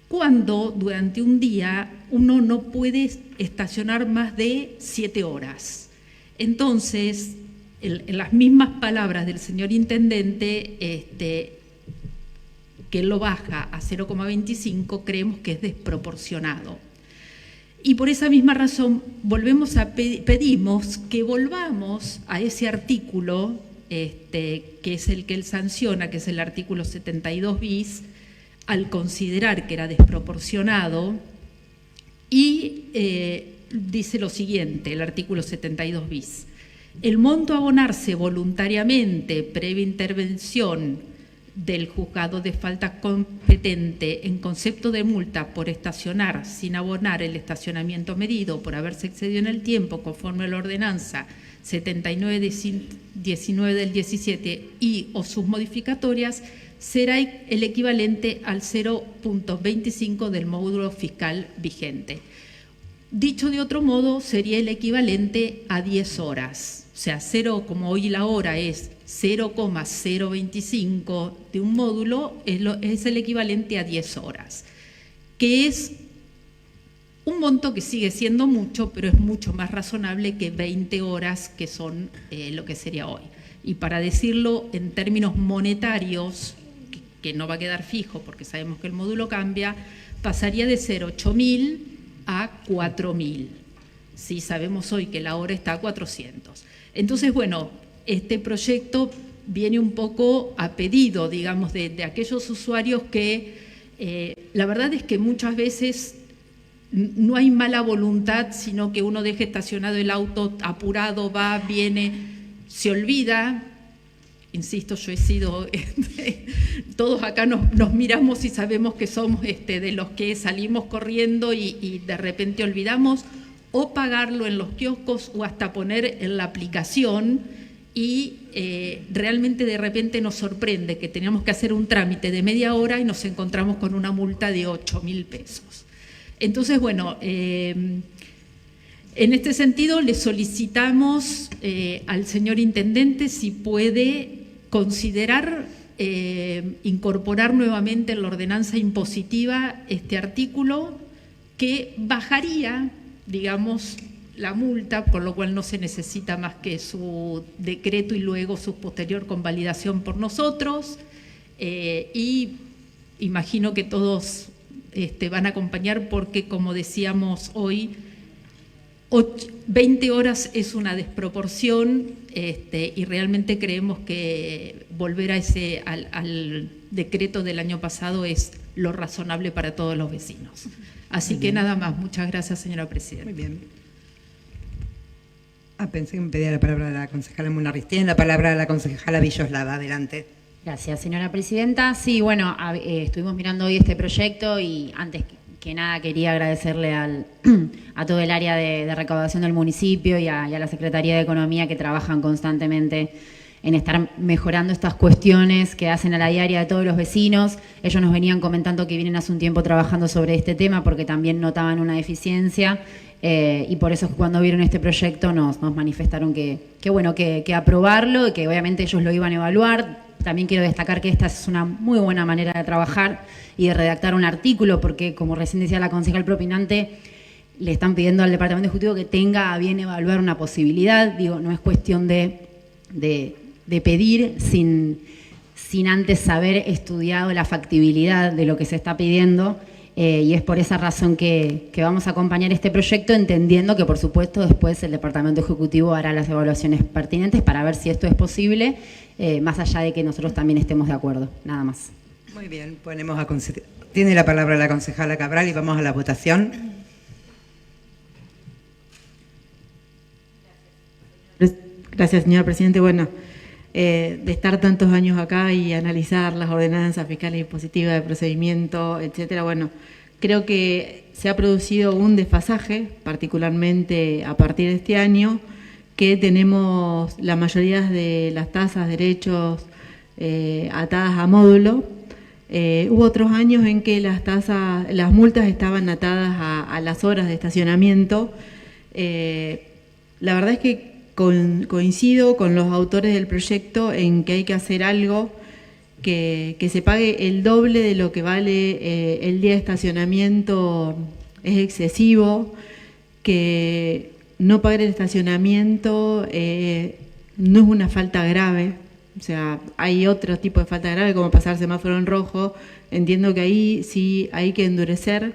Cuando durante un día uno no puede estacionar más de 7 horas. Entonces, en las mismas palabras del señor intendente, que él lo baja a 0,25, creemos que es desproporcionado. Y por esa misma razón pedimos que volvamos a ese artículo, que es el que él sanciona, que es el artículo 72 bis, al considerar que era desproporcionado, y dice lo siguiente, el artículo 72 bis. El monto a abonarse voluntariamente previa intervención del juzgado de falta competente en concepto de multa por estacionar sin abonar el estacionamiento medido por haberse excedido en el tiempo conforme a la ordenanza 79-19 del 17 y o sus modificatorias será el equivalente al 0,25 del módulo fiscal vigente. Dicho de otro modo, sería el equivalente a 10 horas. O sea, como hoy la hora es 0,025 de un módulo, es el equivalente a 10 horas, que es un monto que sigue siendo mucho, pero es mucho más razonable que 20 horas, que son lo que sería hoy. Y para decirlo en términos monetarios, que no va a quedar fijo porque sabemos que el módulo cambia, pasaría de ser 8.000 a 4.000. Sí, sabemos hoy que la hora está a 400. Entonces, bueno, este proyecto viene un poco a pedido, digamos, de aquellos usuarios que la verdad es que muchas veces no hay mala voluntad, sino que uno deja estacionado el auto apurado, va, viene, se olvida. Insisto, yo he sido, todos acá nos miramos y sabemos que somos de los que salimos corriendo y de repente olvidamos o pagarlo en los kioscos o hasta poner en la aplicación y realmente de repente nos sorprende que teníamos que hacer un trámite de media hora y nos encontramos con una multa de 8.000 pesos. Entonces, bueno, en este sentido le solicitamos al señor intendente si puede considerar incorporar nuevamente en la ordenanza impositiva este artículo que bajaría, digamos, la multa, por lo cual no se necesita más que su decreto y luego su posterior convalidación por nosotros. Y imagino que todos van a acompañar porque, como decíamos hoy, 20 horas es una desproporción y realmente creemos que volver a al decreto del año pasado es lo razonable para todos los vecinos. Así que nada más. Muchas gracias, señora presidenta. Muy bien. Pensé que me pedía la palabra la concejala Munarriz. Tiene la palabra la concejala Villoslada. Adelante. Gracias, señora presidenta. Sí, bueno, estuvimos mirando hoy este proyecto y antes que nada quería agradecerle a todo el área de recaudación del municipio y a la Secretaría de Economía que trabajan constantemente en estar mejorando estas cuestiones que hacen a la diaria de todos los vecinos. Ellos nos venían comentando que vienen hace un tiempo trabajando sobre este tema porque también notaban una deficiencia y por eso cuando vieron este proyecto nos manifestaron que aprobarlo y que obviamente ellos lo iban a evaluar. También quiero destacar que esta es una muy buena manera de trabajar y de redactar un artículo porque, como recién decía la concejal propinante, le están pidiendo al Departamento Ejecutivo que tenga a bien evaluar una posibilidad. Digo, no es cuestión de pedir sin antes haber estudiado la factibilidad de lo que se está pidiendo y es por esa razón que vamos a acompañar este proyecto, entendiendo que, por supuesto, después el Departamento Ejecutivo hará las evaluaciones pertinentes para ver si esto es posible, más allá de que nosotros también estemos de acuerdo. Nada más. Muy bien, tiene la palabra la concejala Cabral y vamos a la votación. Gracias, señor presidente. Bueno, de estar tantos años acá y analizar las ordenanzas fiscales y impositivas de procedimiento, etcétera, bueno, creo que se ha producido un desfasaje, particularmente a partir de este año, que tenemos la mayoría de las tasas, derechos atadas a módulo. Hubo otros años en que las multas estaban atadas a las horas de estacionamiento. La verdad es que coincido con los autores del proyecto en que hay que hacer algo que se pague el doble de lo que vale el día de estacionamiento. Es excesivo, que no pagar el estacionamiento no es una falta grave. O sea, hay otro tipo de falta grave como pasar semáforo en rojo. Entiendo que ahí sí hay que endurecer,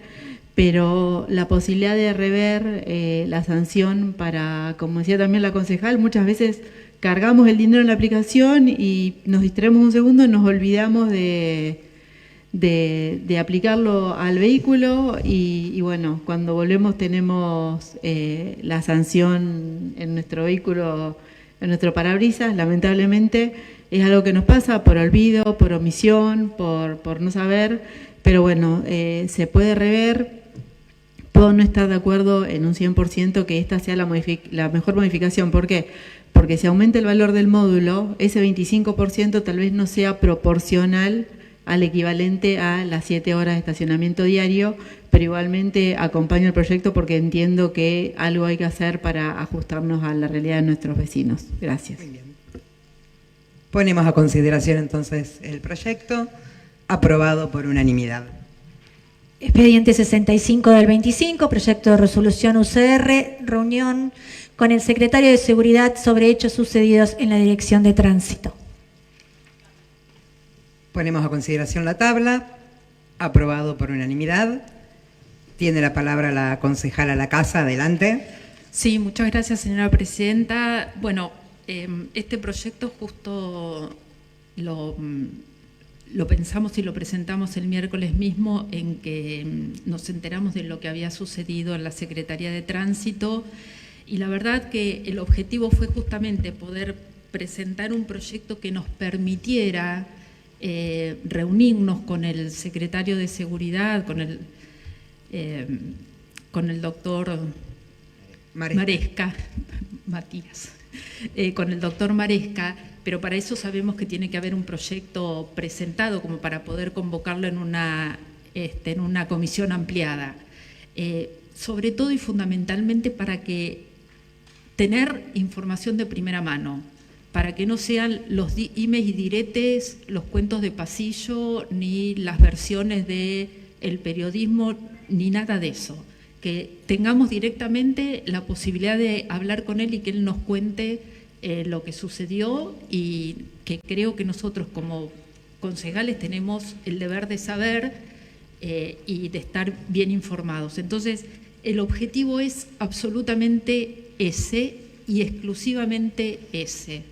pero la posibilidad de rever la sanción para, como decía también la concejal, muchas veces cargamos el dinero en la aplicación y nos distraemos un segundo y nos olvidamos de aplicarlo al vehículo y bueno, cuando volvemos tenemos la sanción en nuestro vehículo, en nuestro parabrisas. Lamentablemente es algo que nos pasa por olvido, por omisión, por no saber, pero bueno, se puede rever. Puedo no estar de acuerdo en un 100% que esta sea la mejor modificación. ¿Por qué? Porque si aumenta el valor del módulo, ese 25% tal vez no sea proporcional al equivalente a las 7 horas de estacionamiento diario, pero igualmente acompaño el proyecto porque entiendo que algo hay que hacer para ajustarnos a la realidad de nuestros vecinos. Gracias. Muy bien. Ponemos a consideración entonces el proyecto, aprobado por unanimidad. Expediente 65 del 25, proyecto de resolución UCR, reunión con el secretario de Seguridad sobre hechos sucedidos en la Dirección de Tránsito. Ponemos a consideración la tabla. Aprobado por unanimidad. Tiene la palabra la concejala Lacasa. Adelante. Sí, muchas gracias, señora presidenta. Bueno, este proyecto justo lo pensamos y lo presentamos el miércoles mismo, en que nos enteramos de lo que había sucedido en la Secretaría de Tránsito, y la verdad que el objetivo fue justamente poder presentar un proyecto que nos permitiera reunirnos con el secretario de Seguridad, con el doctor Maresca, Matías, con el doctor Maresca, pero para eso sabemos que tiene que haber un proyecto presentado como para poder convocarlo en una comisión ampliada, sobre todo y fundamentalmente para que tener información de primera mano, para que no sean los dimes y diretes, los cuentos de pasillo, ni las versiones del periodismo, ni nada de eso. Que tengamos directamente la posibilidad de hablar con él y que él nos cuente lo que sucedió, y que creo que nosotros como concejales tenemos el deber de saber y de estar bien informados. Entonces, el objetivo es absolutamente ese y exclusivamente ese,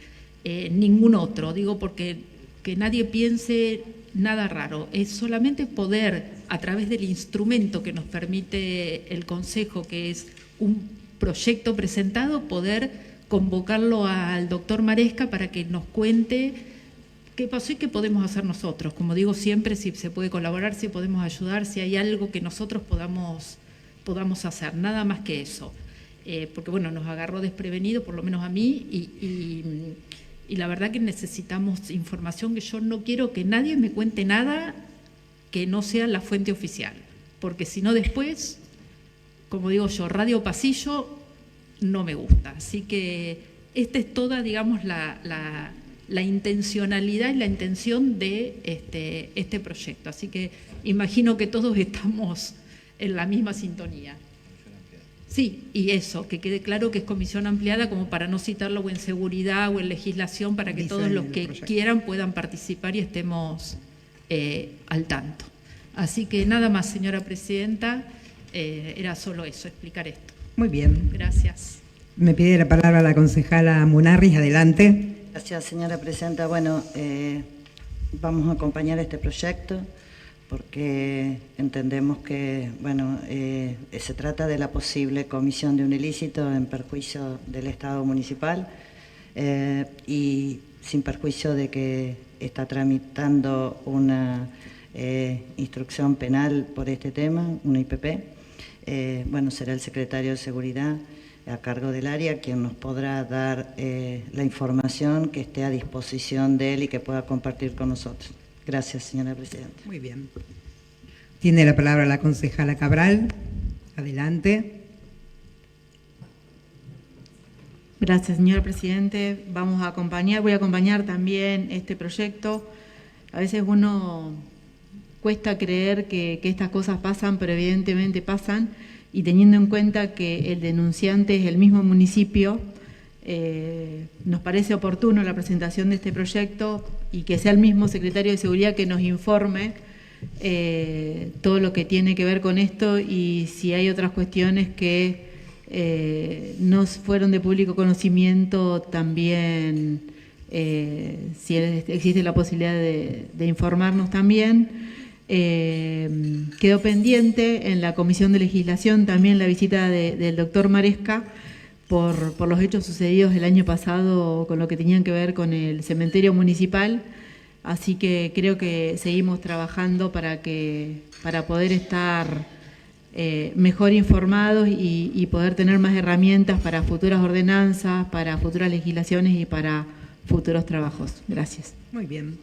ningún otro. Digo porque que nadie piense nada raro, es solamente poder, a través del instrumento que nos permite el Consejo, que es un proyecto presentado, poder convocarlo al doctor Maresca para que nos cuente qué pasó y qué podemos hacer nosotros. Como digo siempre, si se puede colaborar, si podemos ayudar, si hay algo que nosotros podamos hacer, nada más que eso. Porque bueno, nos agarró desprevenido, por lo menos a mí, y la verdad que necesitamos información, que yo no quiero que nadie me cuente nada que no sea la fuente oficial, porque si no después, como digo yo, radio pasillo no me gusta. Así que esta es toda, digamos, la intencionalidad y la intención de este proyecto. Así que imagino que todos estamos en la misma sintonía. Sí, y eso, que quede claro que es comisión ampliada, como para no citarlo o en seguridad o en legislación, para que todos los que quieran puedan participar y estemos al tanto. Así que nada más, señora presidenta, era solo eso, explicar esto. Muy bien. Gracias. Me pide la palabra la concejala Munarriz. Adelante. Gracias, señora presidenta. Bueno, vamos a acompañar este proyecto porque entendemos que, bueno, se trata de la posible comisión de un ilícito en perjuicio del Estado municipal y sin perjuicio de que está tramitando una instrucción penal por este tema, una IPP. Bueno, será el secretario de Seguridad a cargo del área quien nos podrá dar la información que esté a disposición de él y que pueda compartir con nosotros. Gracias, señora presidenta. Muy bien. Tiene la palabra la concejala Cabral. Adelante. Gracias, señor presidente. Voy a acompañar también este proyecto. A veces uno cuesta creer que estas cosas pasan, pero evidentemente pasan, y teniendo en cuenta que el denunciante es el mismo municipio, nos parece oportuno la presentación de este proyecto y que sea el mismo secretario de Seguridad que nos informe todo lo que tiene que ver con esto, y si hay otras cuestiones que no fueron de público conocimiento, también si existe la posibilidad de informarnos también. Quedó pendiente en la Comisión de Legislación también la visita del doctor Maresca por los hechos sucedidos el año pasado con lo que tenían que ver con el cementerio municipal, así que creo que seguimos trabajando para poder estar mejor informados y poder tener más herramientas para futuras ordenanzas, para futuras legislaciones y para futuros trabajos. Gracias. Muy bien.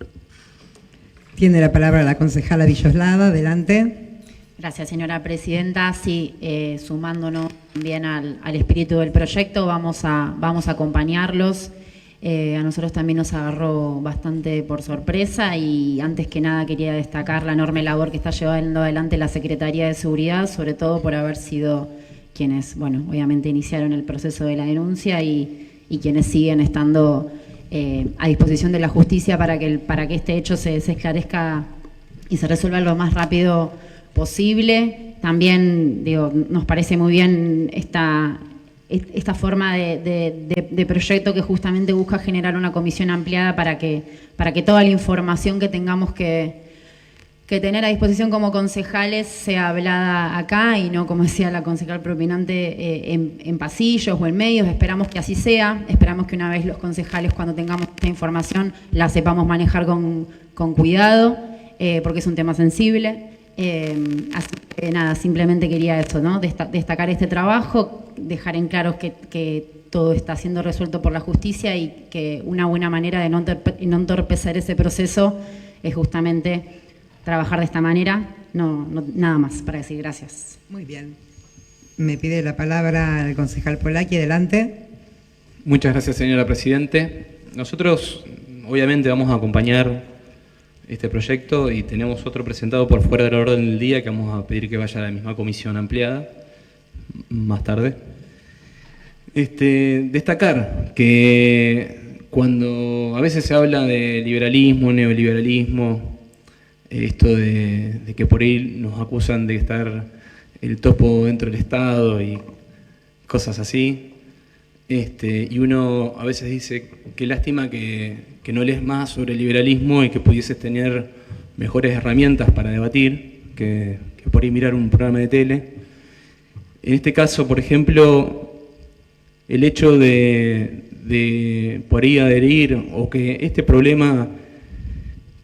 Tiene la palabra la concejala Villoslada. Adelante. Gracias, señora presidenta. Sí, sumándonos también al espíritu del proyecto, vamos a acompañarlos A nosotros también nos agarró bastante por sorpresa y antes que nada quería destacar la enorme labor que está llevando adelante la Secretaría de Seguridad, sobre todo por haber sido quienes, bueno, obviamente iniciaron el proceso de la denuncia y quienes siguen estando a disposición de la justicia para que este hecho se esclarezca y se resuelva lo más rápido posible. También, digo, nos parece muy bien esta forma de proyecto que justamente busca generar una comisión ampliada para que toda la información que tengamos que tener a disposición como concejales sea hablada acá y no, como decía la concejal propinante, en pasillos o en medios. Esperamos que así sea, esperamos que una vez los concejales, cuando tengamos esta información, la sepamos manejar con cuidado, porque es un tema sensible. Así que nada, simplemente quería eso, ¿no? Destacar este trabajo, dejar en claro que todo está siendo resuelto por la justicia y que una buena manera de no entorpecer ese proceso es justamente trabajar de esta manera. No, nada más para decir gracias. Muy bien. Me pide la palabra el concejal Polaki, adelante. Muchas gracias, señora Presidente. Nosotros, obviamente, vamos a acompañar este proyecto y tenemos otro presentado por fuera del orden del día que vamos a pedir que vaya a la misma comisión ampliada más tarde. Destacar que cuando a veces se habla de liberalismo, neoliberalismo, esto de que por ahí nos acusan de estar el topo dentro del Estado y cosas así, y uno a veces dice, qué lástima que no lees más sobre el liberalismo y que pudieses tener mejores herramientas para debatir que por ahí mirar un programa de tele. En este caso, por ejemplo, el hecho de por ahí adherir o que este problema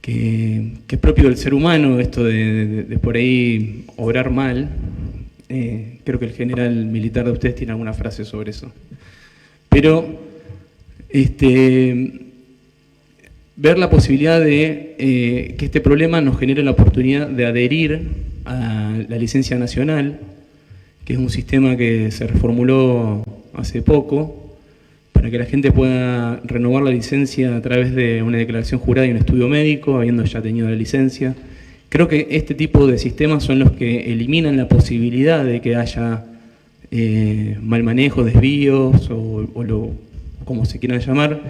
que es propio del ser humano, esto de por ahí obrar mal, creo que el general militar de ustedes tiene alguna frase sobre eso. Pero ver la posibilidad de que este problema nos genere la oportunidad de adherir a la licencia nacional, que es un sistema que se reformuló hace poco, para que la gente pueda renovar la licencia a través de una declaración jurada y un estudio médico, habiendo ya tenido la licencia. Creo que este tipo de sistemas son los que eliminan la posibilidad de que haya mal manejo, desvíos o como se quieran llamar.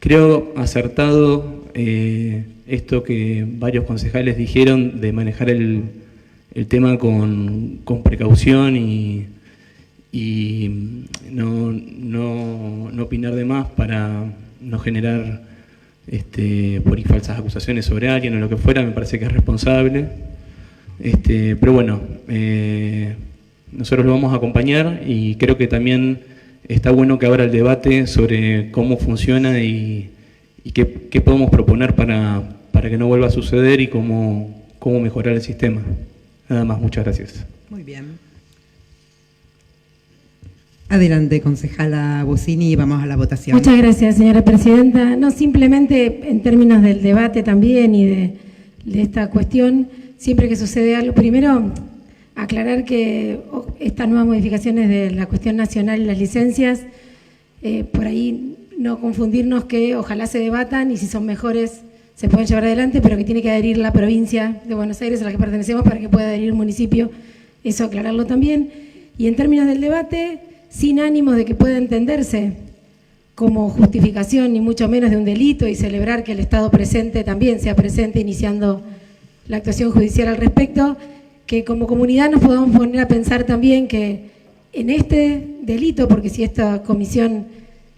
Creo acertado esto que varios concejales dijeron de manejar el tema con precaución y no opinar de más para no generar por ahí falsas acusaciones sobre alguien o lo que fuera. Me parece que es responsable. Pero bueno, nosotros lo vamos a acompañar y creo que también está bueno que abra el debate sobre cómo funciona y qué podemos proponer para que no vuelva a suceder y cómo mejorar el sistema. Nada más, muchas gracias. Muy bien. Adelante, concejala Bossini, y vamos a la votación. Muchas gracias, señora presidenta. No, simplemente en términos del debate también y de esta cuestión, siempre que sucede algo, primero aclarar que estas nuevas modificaciones de la cuestión nacional y las licencias, por ahí no confundirnos que ojalá se debatan y si son mejores se pueden llevar adelante, pero que tiene que adherir la provincia de Buenos Aires a la que pertenecemos para que pueda adherir el municipio, eso aclararlo también. Y en términos del debate, sin ánimos de que pueda entenderse como justificación ni mucho menos de un delito y celebrar que el Estado presente también sea presente iniciando la actuación judicial al respecto, que como comunidad nos podamos poner a pensar también que en este delito, porque si esta comisión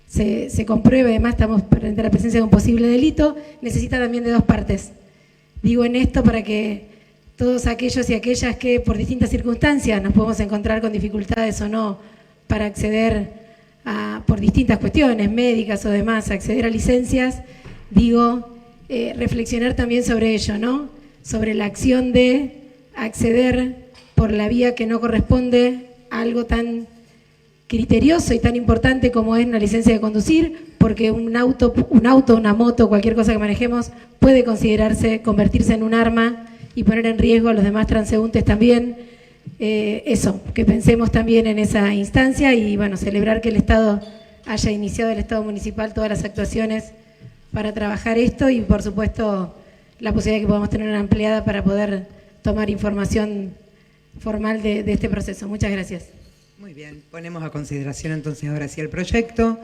se compruebe, además estamos frente a la presencia de un posible delito, necesita también de dos partes. Digo en esto para que todos aquellos y aquellas que por distintas circunstancias nos podemos encontrar con dificultades o no para acceder por distintas cuestiones médicas o demás, acceder a licencias, digo, reflexionar también sobre ello, ¿no? Sobre la acción de acceder por la vía que no corresponde a algo tan criterioso y tan importante como es una licencia de conducir, porque un auto, una moto, cualquier cosa que manejemos puede convertirse en un arma y poner en riesgo a los demás transeúntes también. Eso, que pensemos también en esa instancia y bueno, celebrar que el Estado haya iniciado el Estado municipal todas las actuaciones para trabajar esto y, por supuesto, la posibilidad de que podamos tener una ampliada para poder tomar información formal de este proceso. Muchas gracias. Muy bien, ponemos a consideración entonces ahora sí el proyecto,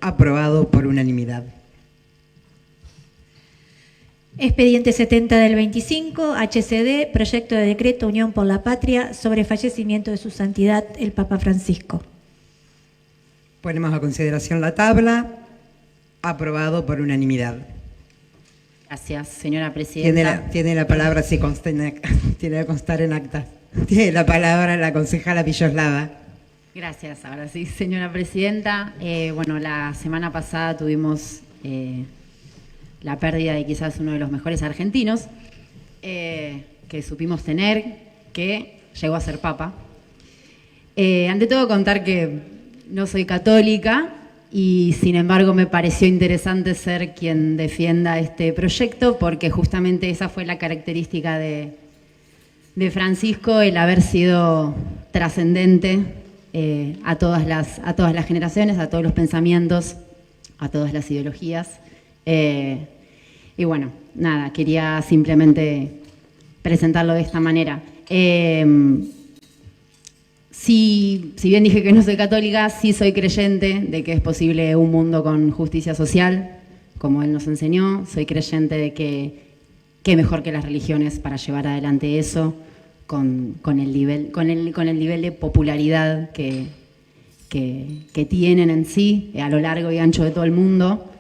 aprobado por unanimidad. Expediente 70 del 25, HCD, proyecto de decreto Unión por la Patria sobre fallecimiento de su santidad el Papa Francisco. Ponemos a consideración la tabla, aprobado por unanimidad. Gracias, señora presidenta. Tiene la palabra, sí, tiene que constar en acta. Tiene la palabra la concejala Villoslava. Gracias, ahora sí, señora presidenta. Bueno, la semana pasada tuvimos la pérdida de quizás uno de los mejores argentinos que supimos tener, que llegó a ser papa. Ante todo contar que no soy católica y sin embargo me pareció interesante ser quien defienda este proyecto porque justamente esa fue la característica de Francisco, el haber sido trascendente a todas las generaciones, a todos los pensamientos, a todas las ideologías. Y bueno, nada, quería simplemente presentarlo de esta manera. Si bien dije que no soy católica, sí soy creyente de que es posible un mundo con justicia social, como él nos enseñó. Soy creyente de que qué mejor que las religiones para llevar adelante eso con el nivel de popularidad que tienen en sí a lo largo y ancho de todo el mundo.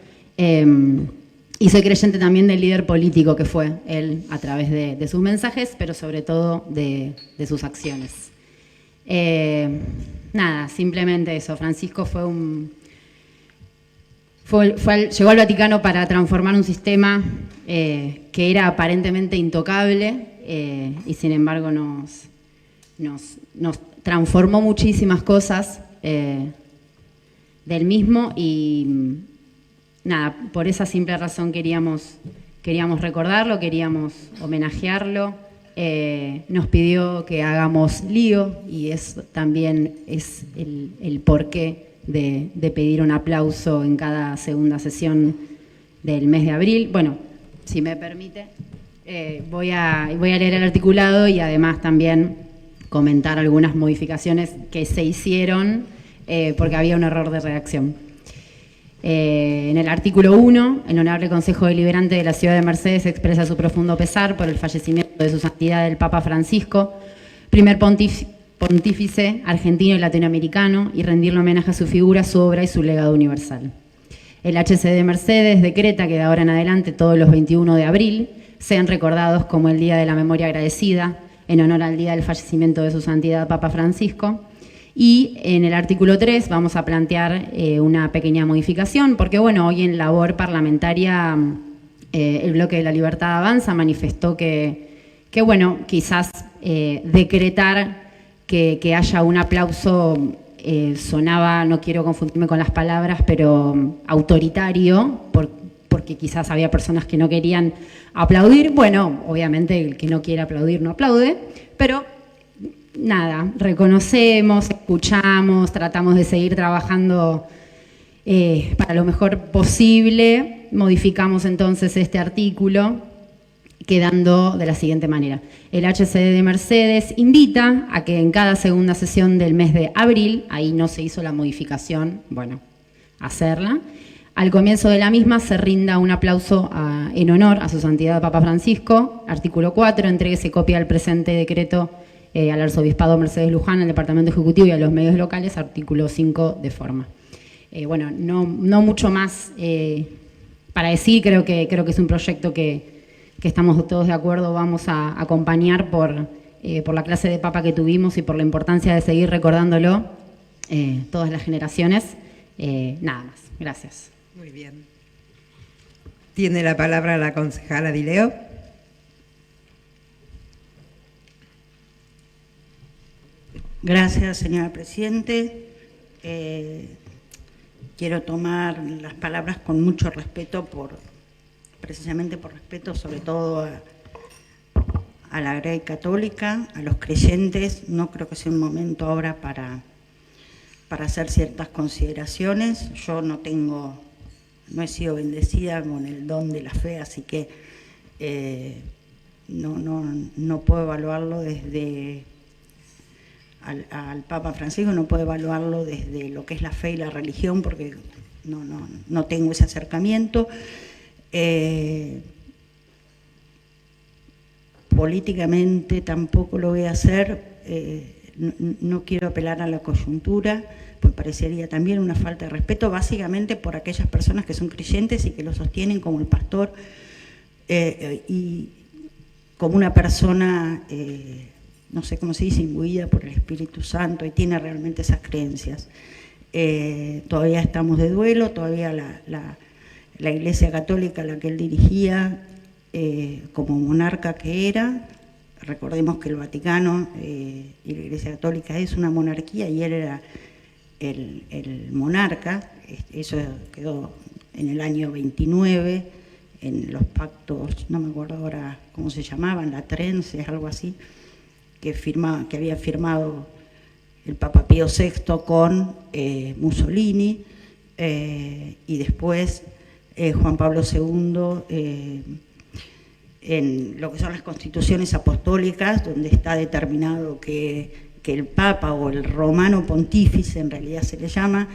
Y soy creyente también del líder político que fue él a través de sus mensajes, pero sobre todo de sus acciones. Nada, simplemente eso. Francisco llegó al Vaticano para transformar un sistema que era aparentemente intocable y sin embargo nos transformó muchísimas cosas del mismo y nada, por esa simple razón queríamos recordarlo, queríamos homenajearlo. Nos pidió que hagamos lío y eso también es el porqué de pedir un aplauso en cada segunda sesión del mes de abril. Bueno, si me permite, voy a leer el articulado y además también comentar algunas modificaciones que se hicieron porque había un error de redacción. En el artículo 1, el Honorable Consejo Deliberante de la Ciudad de Mercedes expresa su profundo pesar por el fallecimiento de su santidad el Papa Francisco, primer pontífice argentino y latinoamericano, y rendirle homenaje a su figura, su obra y su legado universal. El HCD de Mercedes decreta que de ahora en adelante todos los 21 de abril sean recordados como el Día de la Memoria Agradecida, en honor al día del fallecimiento de su santidad Papa Francisco. Y en el artículo 3 vamos a plantear una pequeña modificación, porque bueno, hoy en labor parlamentaria el Bloque de la Libertad Avanza manifestó que bueno, quizás decretar que haya un aplauso sonaba, no quiero confundirme con las palabras, pero autoritario, porque quizás había personas que no querían aplaudir. Bueno, obviamente el que no quiere aplaudir no aplaude, pero nada, reconocemos, escuchamos, tratamos de seguir trabajando para lo mejor posible. Modificamos entonces este artículo quedando de la siguiente manera. El HCD de Mercedes invita a que en cada segunda sesión del mes de abril, ahí no se hizo la modificación, bueno, hacerla, al comienzo de la misma se rinda un aplauso en honor a su santidad Papa Francisco. Artículo 4, entréguese copia del presente decreto al Arzobispado Mercedes Luján, al Departamento Ejecutivo y a los medios locales. Artículo 5, de forma. Bueno, no mucho más para decir, creo que es un proyecto que estamos todos de acuerdo, vamos a acompañar por la clase de papa que tuvimos y por la importancia de seguir recordándolo todas las generaciones. Nada más, gracias. Muy bien. Tiene la palabra la concejala Dileo. Gracias, señora Presidente. Quiero tomar las palabras con mucho respeto, precisamente por respeto sobre todo a la Grey Católica, a los creyentes. No creo que sea un momento ahora para para hacer ciertas consideraciones. Yo no he sido bendecida con el don de la fe, así que no puedo evaluarlo desde al Papa Francisco, no puedo evaluarlo desde lo que es la fe y la religión, porque no tengo ese acercamiento. Políticamente tampoco lo voy a hacer. No quiero apelar a la coyuntura, pues parecería también una falta de respeto, básicamente por aquellas personas que son creyentes y que lo sostienen como el pastor y como una persona, no sé cómo se dice, imbuida por el Espíritu Santo y tiene realmente esas creencias. Todavía estamos de duelo, todavía la Iglesia Católica a la que él dirigía, como monarca que era. Recordemos que el Vaticano y la Iglesia Católica es una monarquía y él era el monarca. Eso quedó en el año 29, en los pactos, no me acuerdo ahora cómo se llamaban, latrenses, algo así, que había firmado el Papa Pío VI con Mussolini, y después Juan Pablo II, en lo que son las constituciones apostólicas, donde está determinado que el Papa o el Romano Pontífice, en realidad se le llama,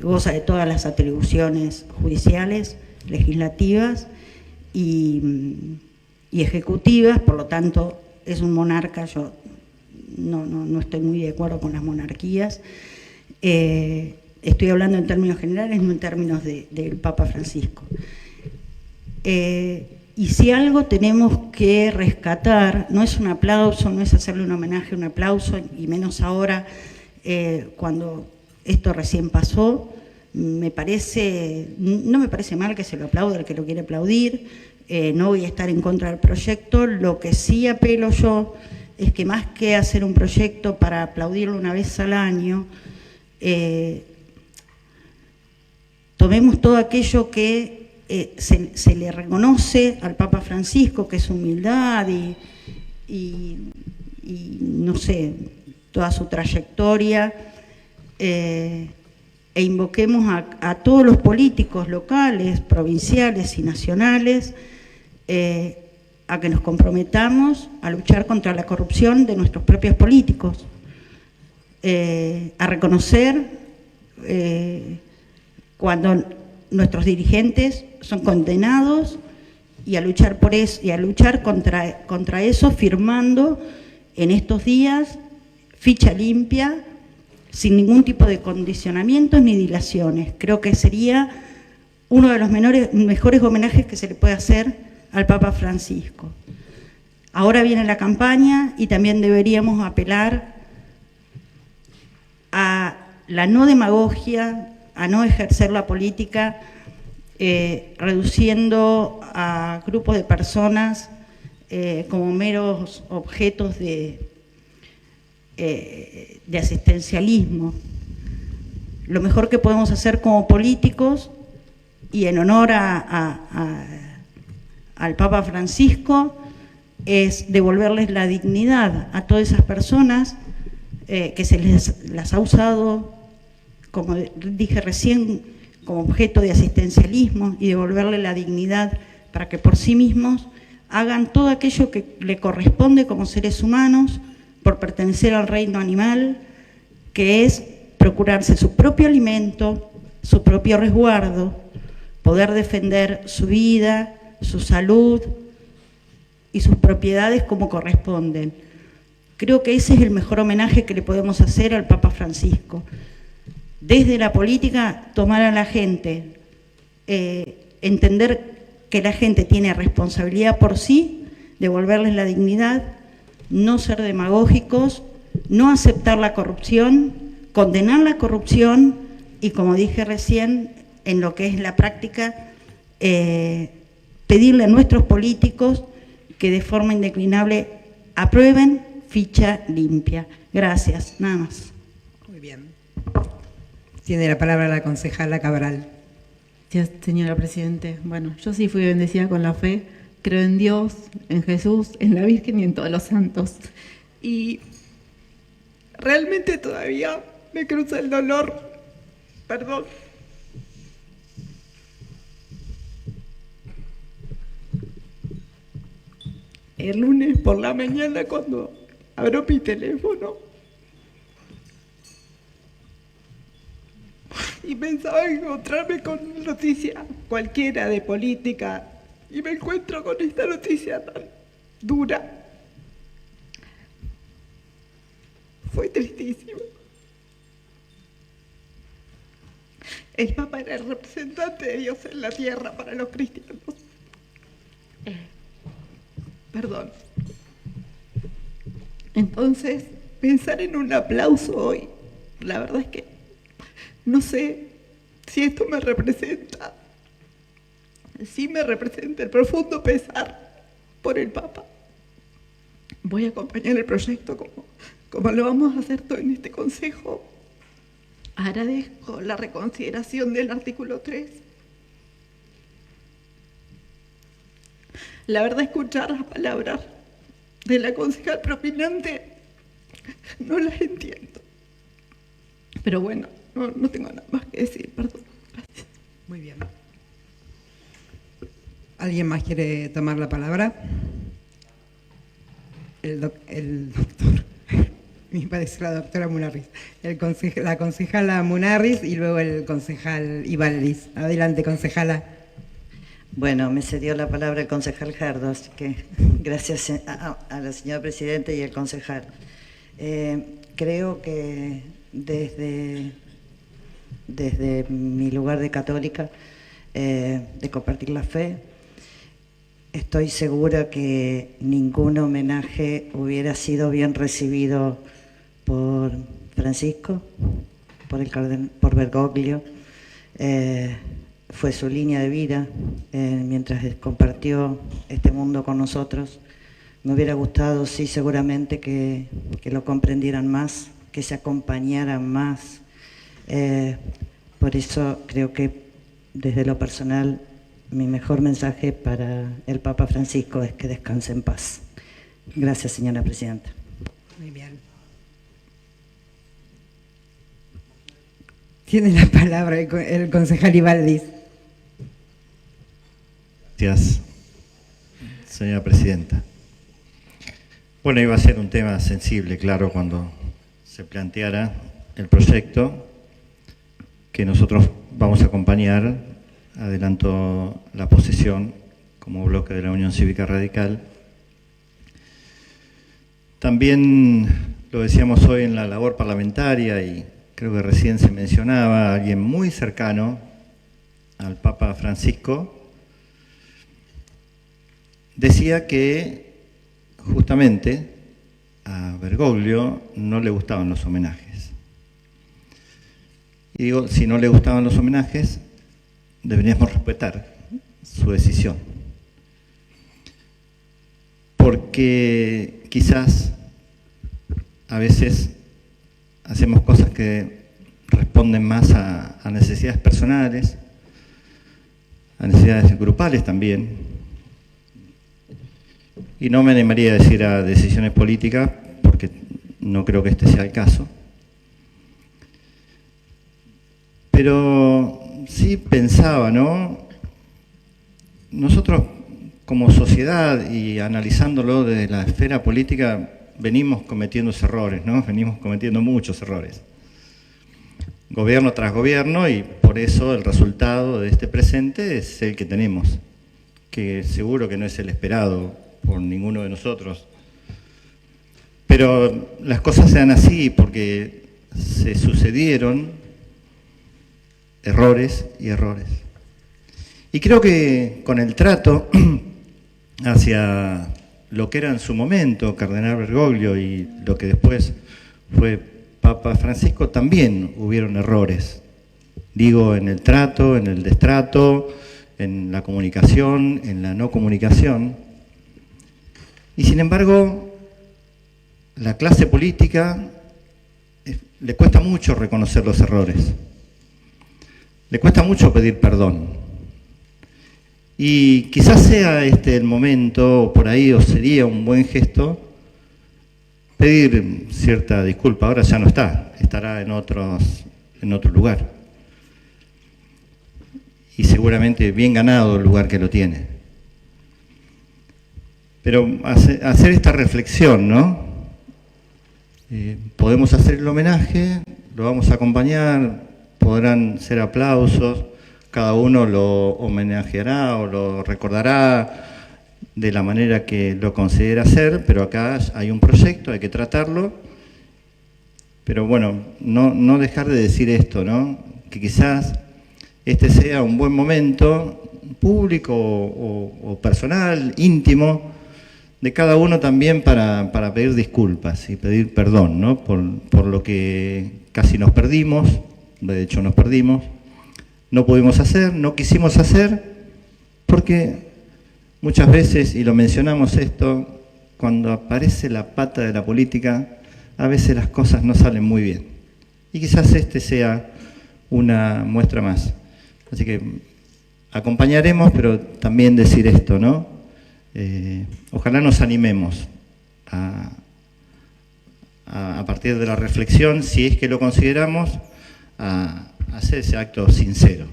goza de todas las atribuciones judiciales, legislativas y ejecutivas, por lo tanto es un monarca. Yo no estoy muy de acuerdo con las monarquías. Estoy hablando en términos generales, no en términos del Papa Francisco. Y si algo tenemos que rescatar, no es un aplauso, no es hacerle un homenaje, un aplauso, y menos ahora cuando esto recién pasó, no me parece mal que se lo aplaude el que lo quiere aplaudir, no voy a estar en contra del proyecto. Lo que sí apelo yo es que más que hacer un proyecto para aplaudirlo una vez al año, tomemos todo aquello que se le reconoce al Papa Francisco, que es humildad y no sé, toda su trayectoria, e invoquemos a todos los políticos locales, provinciales y nacionales a que nos comprometamos a luchar contra la corrupción de nuestros propios políticos, a reconocer cuando nuestros dirigentes son condenados y a luchar por eso, y a luchar contra eso, firmando en estos días ficha limpia, sin ningún tipo de condicionamientos ni dilaciones. Creo que sería uno de los mejores homenajes que se le puede hacer al Papa Francisco. Ahora viene la campaña y también deberíamos apelar a la no demagogia, a no ejercer la política reduciendo a grupos de personas como meros objetos de asistencialismo. Lo mejor que podemos hacer como políticos, y en honor al Papa Francisco, es devolverles la dignidad a todas esas personas que se las ha usado, como dije recién, como objeto de asistencialismo, y devolverle la dignidad para que por sí mismos hagan todo aquello que le corresponde como seres humanos por pertenecer al reino animal, que es procurarse su propio alimento, su propio resguardo, poder defender su vida, su salud y sus propiedades como corresponden. Creo que ese es el mejor homenaje que le podemos hacer al Papa Francisco. Desde la política, tomar a la gente, entender que la gente tiene responsabilidad por sí, devolverles la dignidad, no ser demagógicos, no aceptar la corrupción, condenar la corrupción y, como dije recién, en lo que es la práctica, pedirle a nuestros políticos que de forma indeclinable aprueben ficha limpia. Gracias, nada más. Muy bien. Tiene la palabra la concejala Cabral. Gracias, señora Presidente. Bueno, yo sí fui bendecida con la fe. Creo en Dios, en Jesús, en la Virgen y en todos los santos. Y realmente todavía me cruza el dolor. Perdón. El lunes por la mañana, cuando abro mi teléfono y pensaba encontrarme con una noticia cualquiera de política, y me encuentro con esta noticia tan dura. Fue tristísimo. El Papa era el representante de Dios en la tierra para los cristianos. Perdón. Entonces, pensar en un aplauso hoy, la verdad es que no sé si esto me representa. Sí me representa el profundo pesar por el Papa. Voy a acompañar el proyecto como lo vamos a hacer todo en este consejo. Agradezco la reconsideración del artículo 3. La verdad, escuchar las palabras de la concejal propinante no las entiendo. Pero bueno, no tengo nada más que decir, perdón. Gracias. Muy bien. ¿Alguien más quiere tomar la palabra? El doctor. Me parece la doctora Munarriz. La concejala Munarriz y luego el concejal Ibáñez. Adelante, concejala. Bueno, me cedió la palabra el concejal Jardo, así que gracias a la señora presidenta y al concejal. Creo que desde mi lugar de católica, de compartir la fe, estoy segura que ningún homenaje hubiera sido bien recibido por Francisco, por Bergoglio. Fue su línea de vida mientras compartió este mundo con nosotros. Me hubiera gustado, sí, seguramente que lo comprendieran más, que se acompañaran más. Por eso creo que desde lo personal mi mejor mensaje para el Papa Francisco es que descanse en paz. Gracias, señora presidenta. Muy bien. Tiene la palabra el concejal Ibáñez. Gracias, señora presidenta. Bueno, iba a ser un tema sensible, claro, cuando se planteara el proyecto que nosotros vamos a acompañar. Adelanto la posición como bloque de la Unión Cívica Radical. También lo decíamos hoy en la labor parlamentaria y creo que recién se mencionaba, alguien muy cercano al Papa Francisco decía que justamente a Bergoglio no le gustaban los homenajes. Y digo, si no le gustaban los homenajes, deberíamos respetar su decisión. Porque quizás a veces hacemos cosas que responden más a necesidades personales, a necesidades grupales también. Y no me animaría a decir a decisiones políticas, porque no creo que este sea el caso. Pero sí pensaba, ¿no? Nosotros como sociedad y analizándolo desde la esfera política venimos cometiendo errores, ¿no? Venimos cometiendo muchos errores. Gobierno tras gobierno, y por eso el resultado de este presente es el que tenemos, que seguro que no es el esperado por ninguno de nosotros. Pero las cosas se dan así porque se sucedieron errores y errores. Y creo que con el trato hacia lo que era en su momento Cardenal Bergoglio y lo que después fue Papa Francisco, también hubieron errores. Digo, en el trato, en el destrato, en la comunicación, en la no comunicación. Y sin embargo, la clase política le cuesta mucho reconocer los errores. Le cuesta mucho pedir perdón. Y quizás sea este el momento, o por ahí, o sería un buen gesto, pedir cierta disculpa. Ahora ya no está, estará en otro lugar. Y seguramente bien ganado el lugar que lo tiene. Pero hacer esta reflexión, ¿no? Podemos hacer el homenaje, lo vamos a acompañar, podrán ser aplausos, cada uno lo homenajeará o lo recordará de la manera que lo considera hacer, pero acá hay un proyecto, hay que tratarlo. Pero bueno, no dejar de decir esto, ¿no? Que quizás este sea un buen momento público o personal, íntimo, de cada uno también para pedir disculpas y pedir perdón, ¿no? Por lo que casi nos perdimos, de hecho nos perdimos, no pudimos hacer, no quisimos hacer, porque muchas veces, y lo mencionamos esto, cuando aparece la pata de la política, a veces las cosas no salen muy bien. Y quizás este sea una muestra más. Así que acompañaremos, pero también decir esto, ¿no? Ojalá nos animemos a partir de la reflexión, si es que lo consideramos, a hacer ese acto sincero.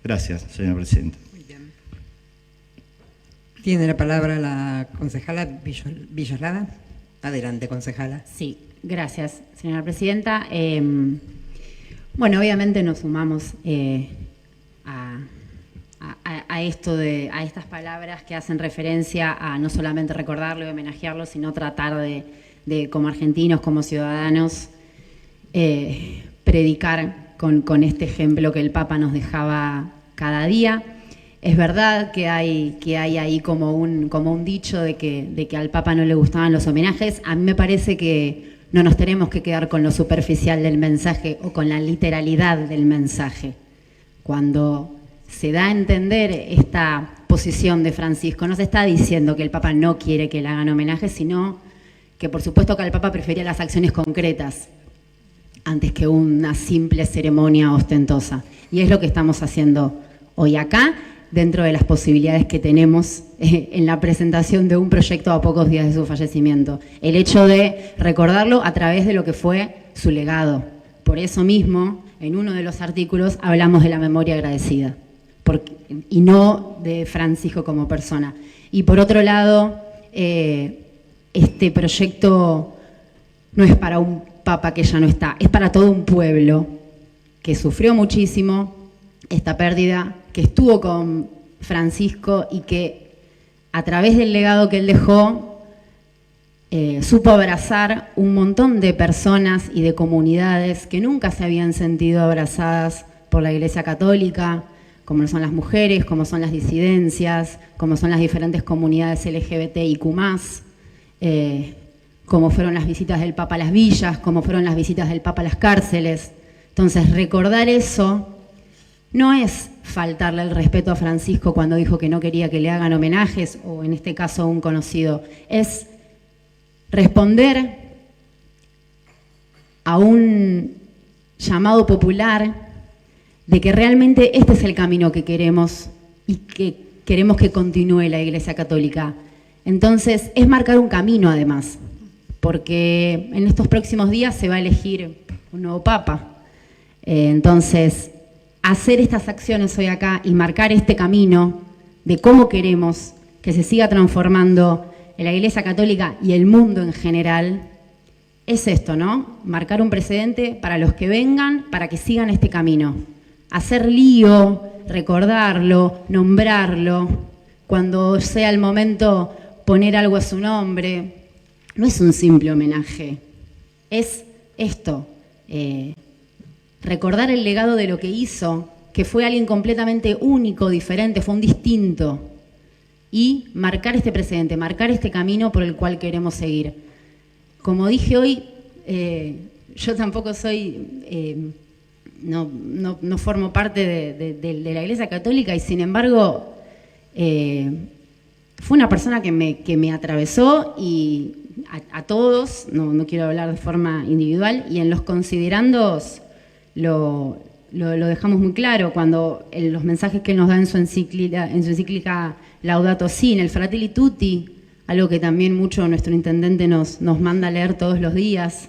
Gracias, señora presidenta. Muy bien. Tiene la palabra la concejala Villoslada. Adelante, concejala. Sí, gracias, señora presidenta. Bueno, obviamente nos sumamos a estas palabras que hacen referencia a no solamente recordarlo y homenajearlo, sino tratar de como argentinos, como ciudadanos, predicar con este ejemplo que el Papa nos dejaba cada día. Es verdad que hay ahí como un dicho de que al Papa no le gustaban los homenajes. A mí me parece que no nos tenemos que quedar con lo superficial del mensaje o con la literalidad del mensaje. Cuando se da a entender esta posición de Francisco, no se está diciendo que el Papa no quiere que le hagan homenaje, sino que por supuesto que el Papa prefería las acciones concretas antes que una simple ceremonia ostentosa. Y es lo que estamos haciendo hoy acá, dentro de las posibilidades que tenemos en la presentación de un proyecto a pocos días de su fallecimiento. El hecho de recordarlo a través de lo que fue su legado. Por eso mismo, en uno de los artículos hablamos de la memoria agradecida, y no de Francisco como persona. Y por otro lado, este proyecto no es para un Papa que ya no está, es para todo un pueblo que sufrió muchísimo esta pérdida, que estuvo con Francisco y que a través del legado que él dejó supo abrazar un montón de personas y de comunidades que nunca se habían sentido abrazadas por la Iglesia Católica, como son las mujeres, como son las disidencias, como son las diferentes comunidades LGBTIQ+, como fueron las visitas del Papa a las villas, como fueron las visitas del Papa a las cárceles. Entonces, recordar eso no es faltarle el respeto a Francisco cuando dijo que no quería que le hagan homenajes, o en este caso a un conocido, es responder a un llamado popular de que realmente este es el camino que queremos y que queremos que continúe la Iglesia Católica. Entonces, es marcar un camino además, porque en estos próximos días se va a elegir un nuevo Papa. Entonces, hacer estas acciones hoy acá y marcar este camino de cómo queremos que se siga transformando en la Iglesia Católica y el mundo en general, es esto, ¿no? Marcar un precedente para los que vengan, para que sigan este camino. Hacer lío, recordarlo, nombrarlo, cuando sea el momento poner algo a su nombre. No es un simple homenaje, es esto, recordar el legado de lo que hizo, que fue alguien completamente único, diferente, fue un distinto, y marcar este precedente, marcar este camino por el cual queremos seguir. Como dije hoy, yo tampoco soy, no formo parte de la Iglesia Católica, y sin embargo fue una persona que me atravesó, y a todos, no quiero hablar de forma individual, y en los considerandos lo dejamos muy claro cuando los mensajes que él nos da en su encíclica Laudato Si, en el Fratelli Tutti, algo que también mucho nuestro intendente nos manda a leer todos los días.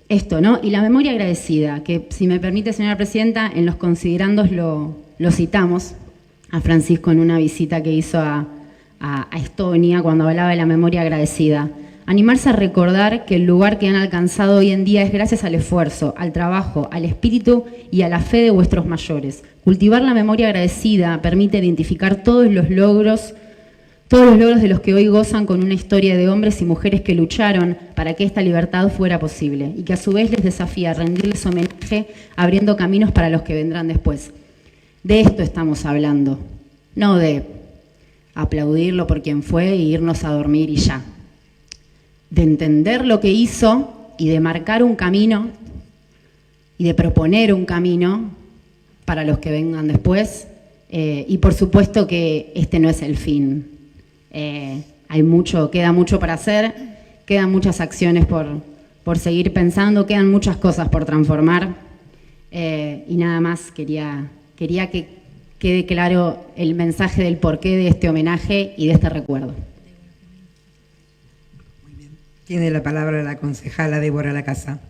Esto, ¿no? Y la memoria agradecida, que si me permite, señora presidenta, en los considerandos lo citamos a Francisco en una visita que hizo a Estonia cuando hablaba de la memoria agradecida. Animarse a recordar que el lugar que han alcanzado hoy en día es gracias al esfuerzo, al trabajo, al espíritu y a la fe de vuestros mayores. Cultivar la memoria agradecida permite identificar todos los logros de los que hoy gozan con una historia de hombres y mujeres que lucharon para que esta libertad fuera posible y que a su vez les desafía a rendirles homenaje abriendo caminos para los que vendrán después. De esto estamos hablando, no de aplaudirlo por quien fue e irnos a dormir y ya. De entender lo que hizo y de marcar un camino y de proponer un camino para los que vengan después. Y por supuesto que este no es el fin. Queda mucho para hacer, quedan muchas acciones por seguir pensando, quedan muchas cosas por transformar. Y nada más quería que quede claro el mensaje del porqué de este homenaje y de este recuerdo. Tiene la palabra la concejala Débora Lacasa.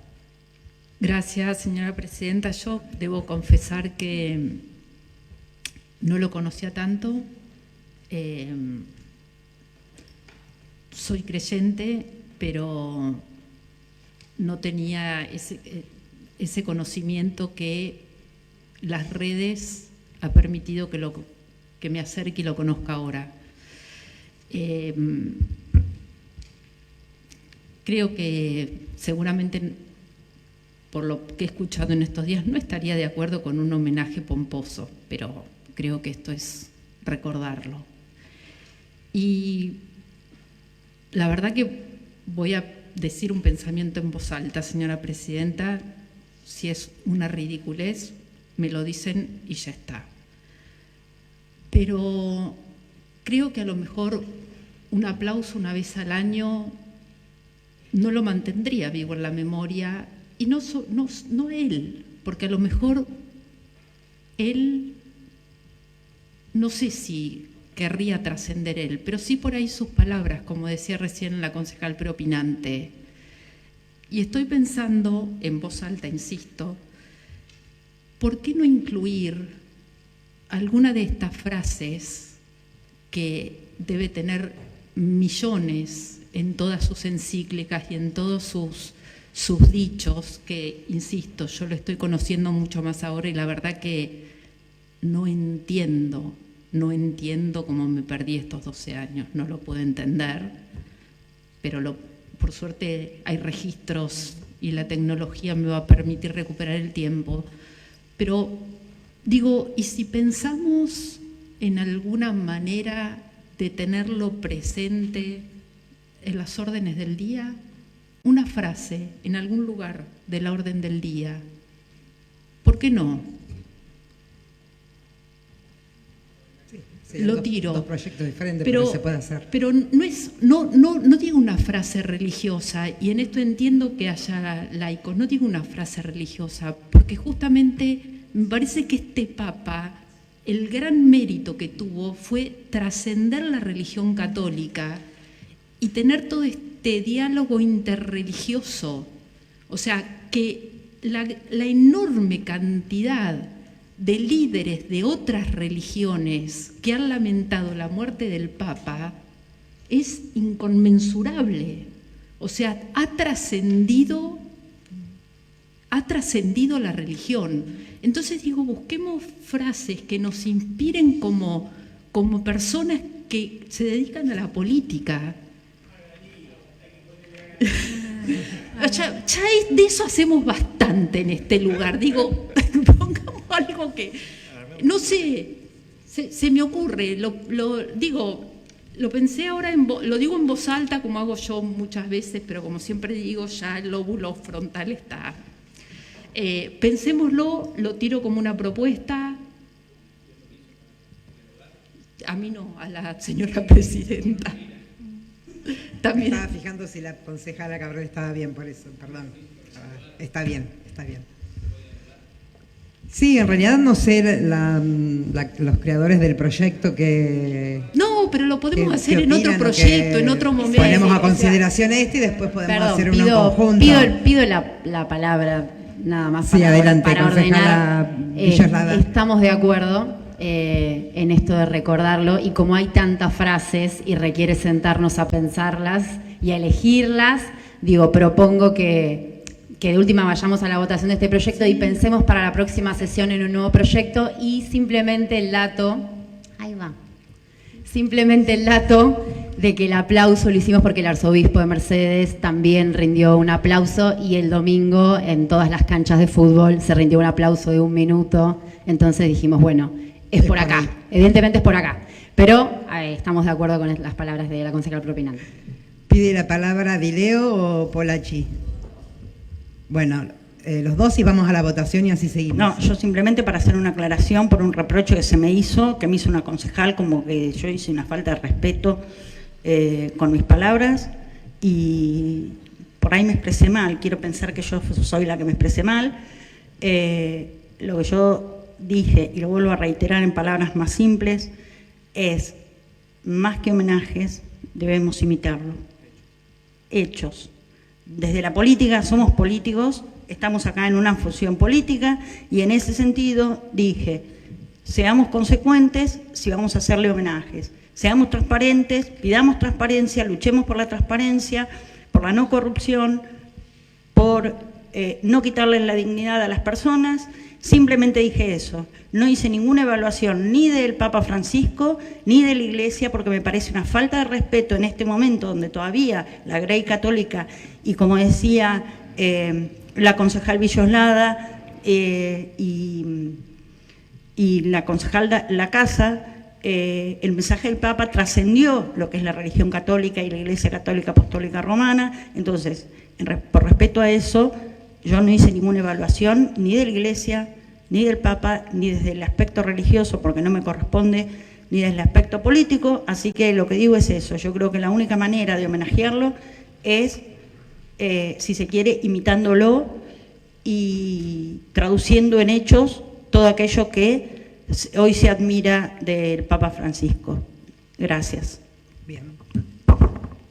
Gracias, señora presidenta. Yo debo confesar que no lo conocía tanto. Soy creyente, pero no tenía ese conocimiento que las redes ha permitido que me acerque y lo conozca ahora. Creo que seguramente, por lo que he escuchado en estos días, no estaría de acuerdo con un homenaje pomposo, pero creo que esto es recordarlo. Y la verdad que voy a decir un pensamiento en voz alta, señora presidenta. Si es una ridiculez, me lo dicen y ya está. Pero creo que a lo mejor un aplauso una vez al año no lo mantendría vivo en la memoria, y no él, porque a lo mejor él, no sé si querría trascender él, pero sí por ahí sus palabras, como decía recién la concejal preopinante. Y estoy pensando, en voz alta, insisto, ¿por qué no incluir alguna de estas frases que debe tener millones en todas sus encíclicas y en todos sus dichos, que, insisto, yo lo estoy conociendo mucho más ahora y la verdad que no entiendo cómo me perdí estos 12 años, no lo puedo entender, pero por suerte hay registros y la tecnología me va a permitir recuperar el tiempo. Pero digo, ¿y si pensamos en alguna manera de tenerlo presente en las órdenes del día? Una frase en algún lugar de la orden del día. ¿Por qué no? Lo tiro. Dos proyectos diferentes, pero se puede hacer. Pero no digo una frase religiosa, y en esto entiendo que haya laicos, no digo una frase religiosa, porque justamente me parece que este Papa, el gran mérito que tuvo fue trascender la religión católica y tener todo este diálogo interreligioso. O sea, que la enorme cantidad de líderes de otras religiones que han lamentado la muerte del Papa es inconmensurable. O sea, ha trascendido la religión. Entonces digo, busquemos frases que nos inspiren como personas que se dedican a la política. Ya de eso hacemos bastante en este lugar. Digo, pongamos algo que, no sé, se me ocurre, lo pensé ahora, lo digo en voz alta como hago yo muchas veces, pero como siempre digo, ya el lóbulo frontal está. Pensémoslo, lo tiro como una propuesta. A mí no, a la señora presidenta. También. Estaba fijando si la concejala Cabral estaba bien, por eso, perdón. Está bien, está bien. Sí, en realidad no sé los creadores del proyecto que... No, pero lo podemos que hacer en otro opinan o proyecto, que en otro momento. Ponemos a consideración y después podemos hacer uno en conjunto. Pido la palabra nada más Sí, adelante, para concejala ordenar. Villaslada. Estamos de acuerdo en esto de recordarlo, y como hay tantas frases y requiere sentarnos a pensarlas y a elegirlas, propongo que de última vayamos a la votación de este proyecto y pensemos para la próxima sesión en un nuevo proyecto, y simplemente el dato de que el aplauso lo hicimos porque el arzobispo de Mercedes también rindió un aplauso, y el domingo en todas las canchas de fútbol se rindió un aplauso de 1 minuto, entonces dijimos, bueno, es por acá, evidentemente es por acá, pero estamos de acuerdo con las palabras de la concejal propinante. ¿Pide la palabra Dileo o Polachi? Bueno, los dos, y vamos a la votación y así seguimos. No, yo simplemente para hacer una aclaración por un reproche que me hizo una concejal, como que yo hice una falta de respeto con mis palabras, y por ahí me expresé mal. Quiero pensar que yo soy la que me expresé mal. Lo que yo dije, y lo vuelvo a reiterar en palabras más simples, es: más que homenajes, debemos imitarlo. Hechos. Desde la política, somos políticos, estamos acá en una función política, y en ese sentido dije, seamos consecuentes si vamos a hacerle homenajes, seamos transparentes, pidamos transparencia, luchemos por la transparencia, por la no corrupción, por no quitarle la dignidad a las personas. Simplemente dije eso, no hice ninguna evaluación ni del Papa Francisco ni de la Iglesia, porque me parece una falta de respeto en este momento donde todavía la Grey Católica, y como decía la concejal Villaslada y la concejal La Casa, el mensaje del Papa trascendió lo que es la religión católica y la Iglesia Católica Apostólica Romana. Entonces, por respeto a eso, yo no hice ninguna evaluación ni de la Iglesia, ni del Papa, ni desde el aspecto religioso, porque no me corresponde, ni desde el aspecto político. Así que lo que digo es eso. Yo creo que la única manera de homenajearlo es, si se quiere, imitándolo y traduciendo en hechos todo aquello que hoy se admira del Papa Francisco. Gracias. Bien.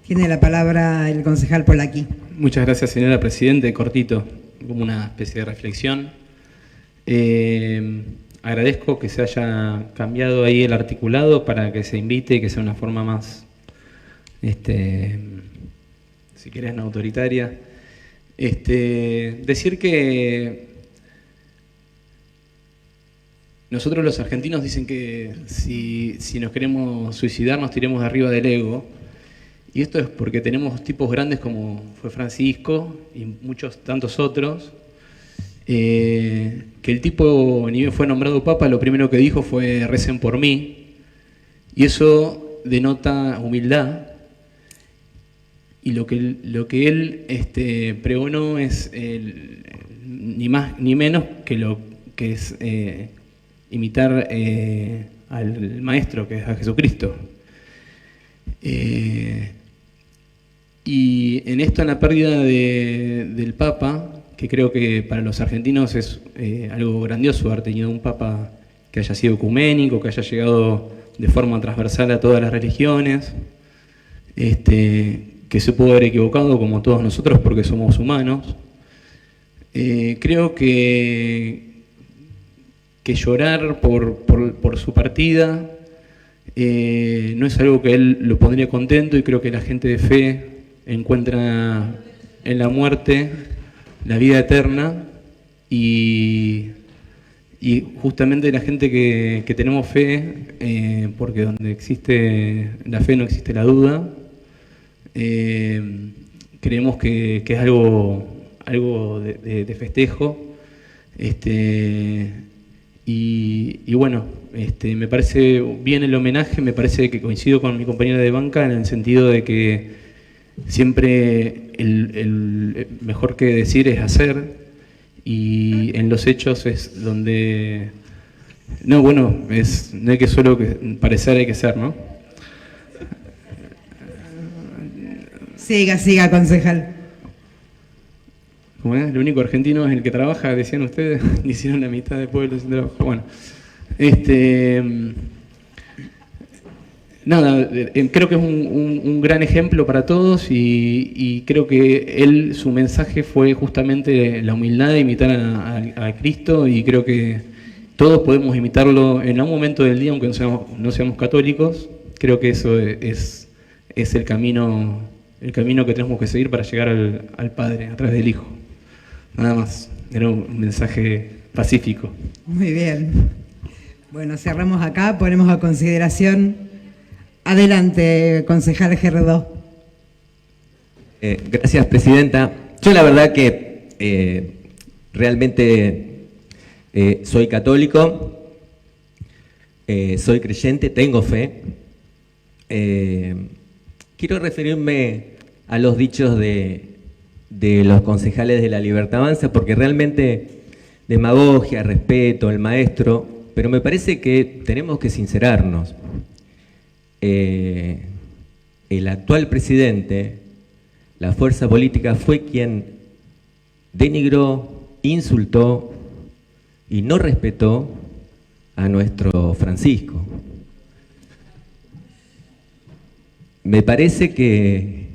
Tiene la palabra el concejal Polachi. Muchas gracias, señora Presidente. Cortito, como una especie de reflexión. Agradezco que se haya cambiado ahí el articulado para que se invite y que sea una forma más, si querés, no autoritaria. Decir que nosotros los argentinos dicen que si nos queremos suicidar nos tiremos de arriba del ego. Y esto es porque tenemos tipos grandes como fue Francisco y muchos tantos otros, que el tipo, ni bien fue nombrado papa, lo primero que dijo fue recen por mí, y eso denota humildad, y lo que él pregonó es ni más ni menos que lo que es imitar al Maestro, que es a Jesucristo. Y en esto, en la pérdida del Papa, que creo que para los argentinos es algo grandioso haber tenido un Papa que haya sido ecuménico, que haya llegado de forma transversal a todas las religiones, que se pudo haber equivocado como todos nosotros porque somos humanos. Creo que llorar por su partida no es algo que él lo pondría contento, y creo que la gente de fe encuentra en la muerte la vida eterna, y justamente la gente que tenemos fe, porque donde existe la fe no existe la duda, creemos que es algo de festejo, y bueno, me parece bien el homenaje. Me parece que coincido con mi compañera de banca en el sentido de que siempre el mejor que decir es hacer, y en los hechos es donde no hay que solo parecer, hay que ser, ¿no? Siga, concejal. ¿cómo es? El único argentino es el que trabaja, decían ustedes, hicieron la mitad del pueblo sin trabajo. Bueno, nada, creo que es un gran ejemplo para todos y creo que su mensaje fue justamente la humildad de imitar a Cristo, y creo que todos podemos imitarlo en algún momento del día, aunque no seamos católicos. Creo que eso es el camino que tenemos que seguir para llegar al Padre a través del Hijo. Nada más, era un mensaje pacífico. Muy bien. Bueno, cerramos acá, ponemos a consideración. Adelante, concejal Gerardó. Gracias, presidenta. Yo la verdad que realmente soy católico, soy creyente, tengo fe. Quiero referirme a los dichos de los concejales de La Libertad Avanza, porque realmente demagogia, respeto, el maestro, pero me parece que tenemos que sincerarnos. El actual presidente, la fuerza política, fue quien denigró, insultó y no respetó a nuestro Francisco. Me parece que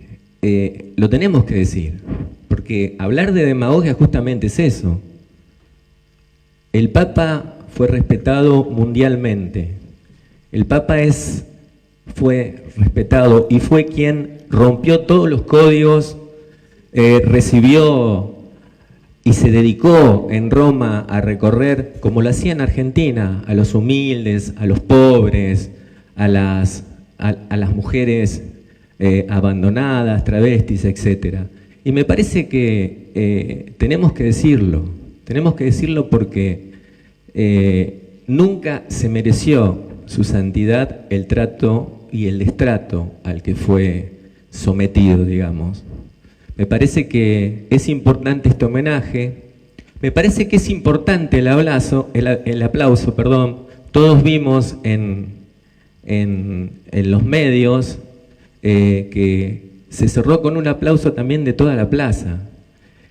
lo tenemos que decir, porque hablar de demagogia justamente es eso. El Papa fue respetado mundialmente. El Papa fue respetado y fue quien rompió todos los códigos, recibió y se dedicó en Roma a recorrer, como lo hacía en Argentina, a los humildes, a los pobres, a las mujeres abandonadas, travestis, etc. Y me parece que tenemos que decirlo porque nunca se mereció su santidad el trato y el destrato al que fue sometido, digamos. Me parece que es importante este homenaje, me parece que es importante el aplauso, perdón. Todos vimos en los medios que se cerró con un aplauso también de toda la plaza.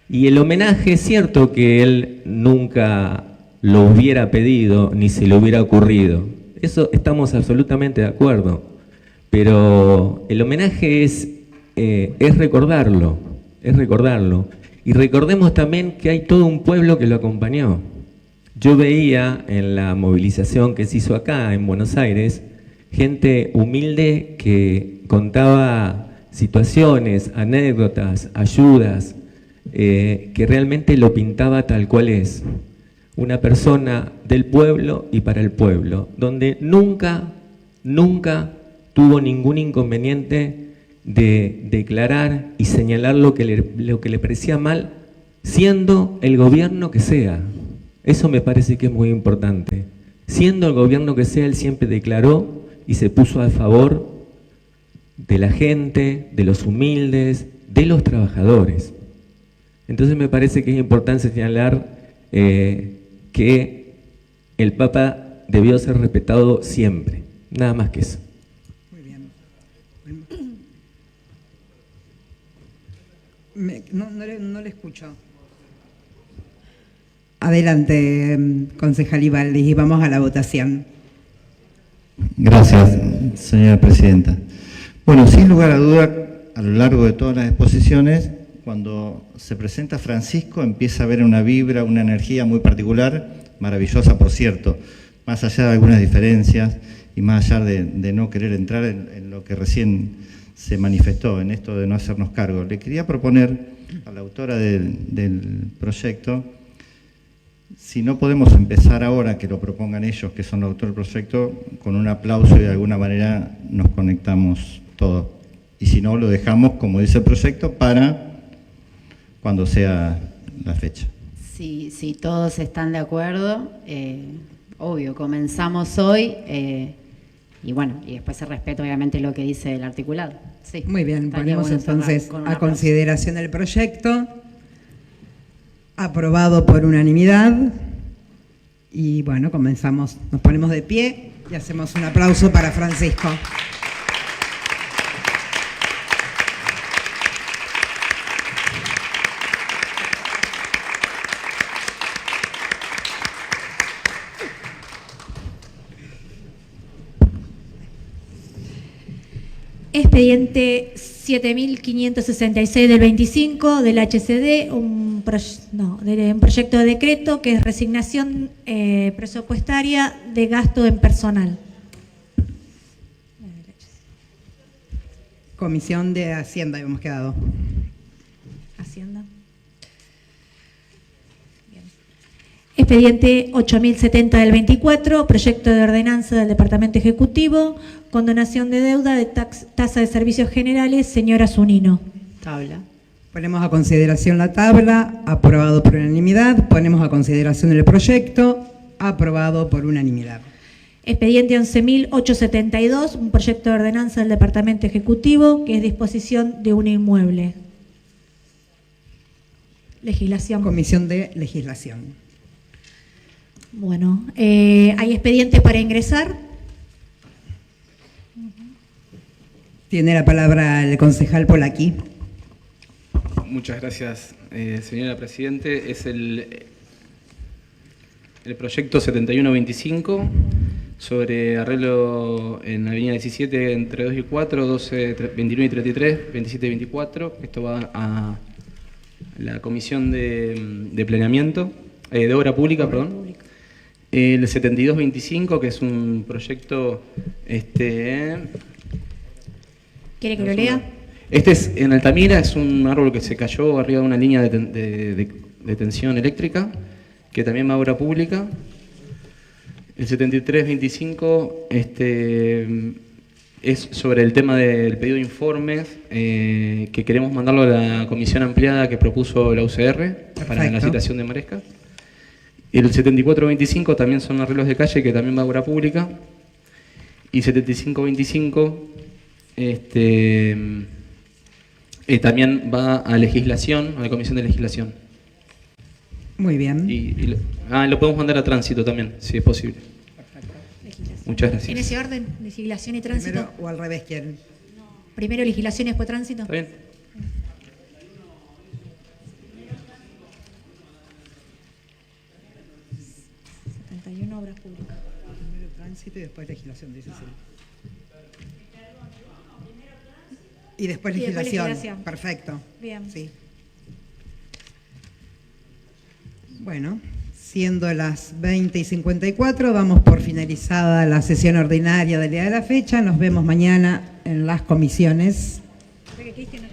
Y el homenaje, es cierto que él nunca lo hubiera pedido ni se le hubiera ocurrido. Eso estamos absolutamente de acuerdo. Pero el homenaje es recordarlo, Y recordemos también que hay todo un pueblo que lo acompañó. Yo veía en la movilización que se hizo acá en Buenos Aires, gente humilde que contaba situaciones, anécdotas, ayudas, que realmente lo pintaba tal cual es. Una persona del pueblo y para el pueblo, donde nunca tuvo ningún inconveniente de declarar y señalar lo que le parecía mal, siendo el gobierno que sea. Eso me parece que es muy importante. Siendo el gobierno que sea, él siempre declaró y se puso a favor de la gente, de los humildes, de los trabajadores. Entonces me parece que es importante señalar que el Papa debió ser respetado siempre, nada más que eso. Muy bien. No le escucho. Adelante, concejal Ibaldi, y vamos a la votación. Gracias, señora presidenta. Bueno, sin lugar a duda, a lo largo de todas las exposiciones, cuando se presenta Francisco empieza a haber una vibra, una energía muy particular, maravillosa por cierto, más allá de algunas diferencias y más allá de no querer entrar en lo que recién se manifestó, en esto de no hacernos cargo. Le quería proponer a la autora del proyecto, si no podemos empezar ahora, que lo propongan ellos, que son los autores del proyecto, con un aplauso y de alguna manera nos conectamos todos. Y si no, lo dejamos, como dice el proyecto, para cuando sea la fecha. Si todos están de acuerdo, obvio, comenzamos hoy y bueno, y después se respeta obviamente lo que dice el articulado. Sí, muy bien, ponemos bueno entonces con a consideración el proyecto, aprobado por unanimidad, y bueno, comenzamos, nos ponemos de pie y hacemos un aplauso para Francisco. Expediente 7566 del 25 del HCD, un proyecto de decreto que es resignación presupuestaria de gasto en personal. Comisión de Hacienda, habíamos quedado. Hacienda. Bien. Expediente 8070 del 24, proyecto de ordenanza del Departamento Ejecutivo, condonación de deuda de tasa de servicios generales, señora Zunino. Tabla. Ponemos a consideración la tabla, aprobado por unanimidad. Ponemos a consideración el proyecto, aprobado por unanimidad. Expediente 11.872, un proyecto de ordenanza del Departamento Ejecutivo, que es disposición de un inmueble. Legislación. Comisión de Legislación. Bueno, ¿hay expedientes para ingresar? Tiene la palabra el concejal Polaqui. Muchas gracias, señora Presidente. Es el proyecto 7125 sobre arreglo en Avenida 17 entre 2 y 4, 12, 29 y 33, 27 y 24. Esto va a la Comisión de Planeamiento, de Obra Pública, perdón. El 7225, que es un proyecto... ¿Quiere que lo lea? Este es en Altamira, es un árbol que se cayó arriba de una línea de tensión eléctrica, que también va a obra pública. El 7325 es sobre el tema del pedido de informes, que queremos mandarlo a la comisión ampliada que propuso la UCR para la citación de Maresca. El 7425 también son arreglos de calle, que también va a obra pública. Y 7525 también va a legislación, a la comisión de legislación. Muy bien. Lo podemos mandar a tránsito también, si es posible. Muchas gracias. ¿En ese orden? ¿Legislación y tránsito? Primero, o al revés quieren. Primero legislación y después tránsito. ¿Está bien? Obras públicas. Primero tránsito y después legislación, dice sí. Y después legislación. Perfecto. Bien. Sí. Bueno, siendo las 20:54, damos por finalizada la sesión ordinaria del día de la fecha. Nos vemos mañana en las comisiones. Cristian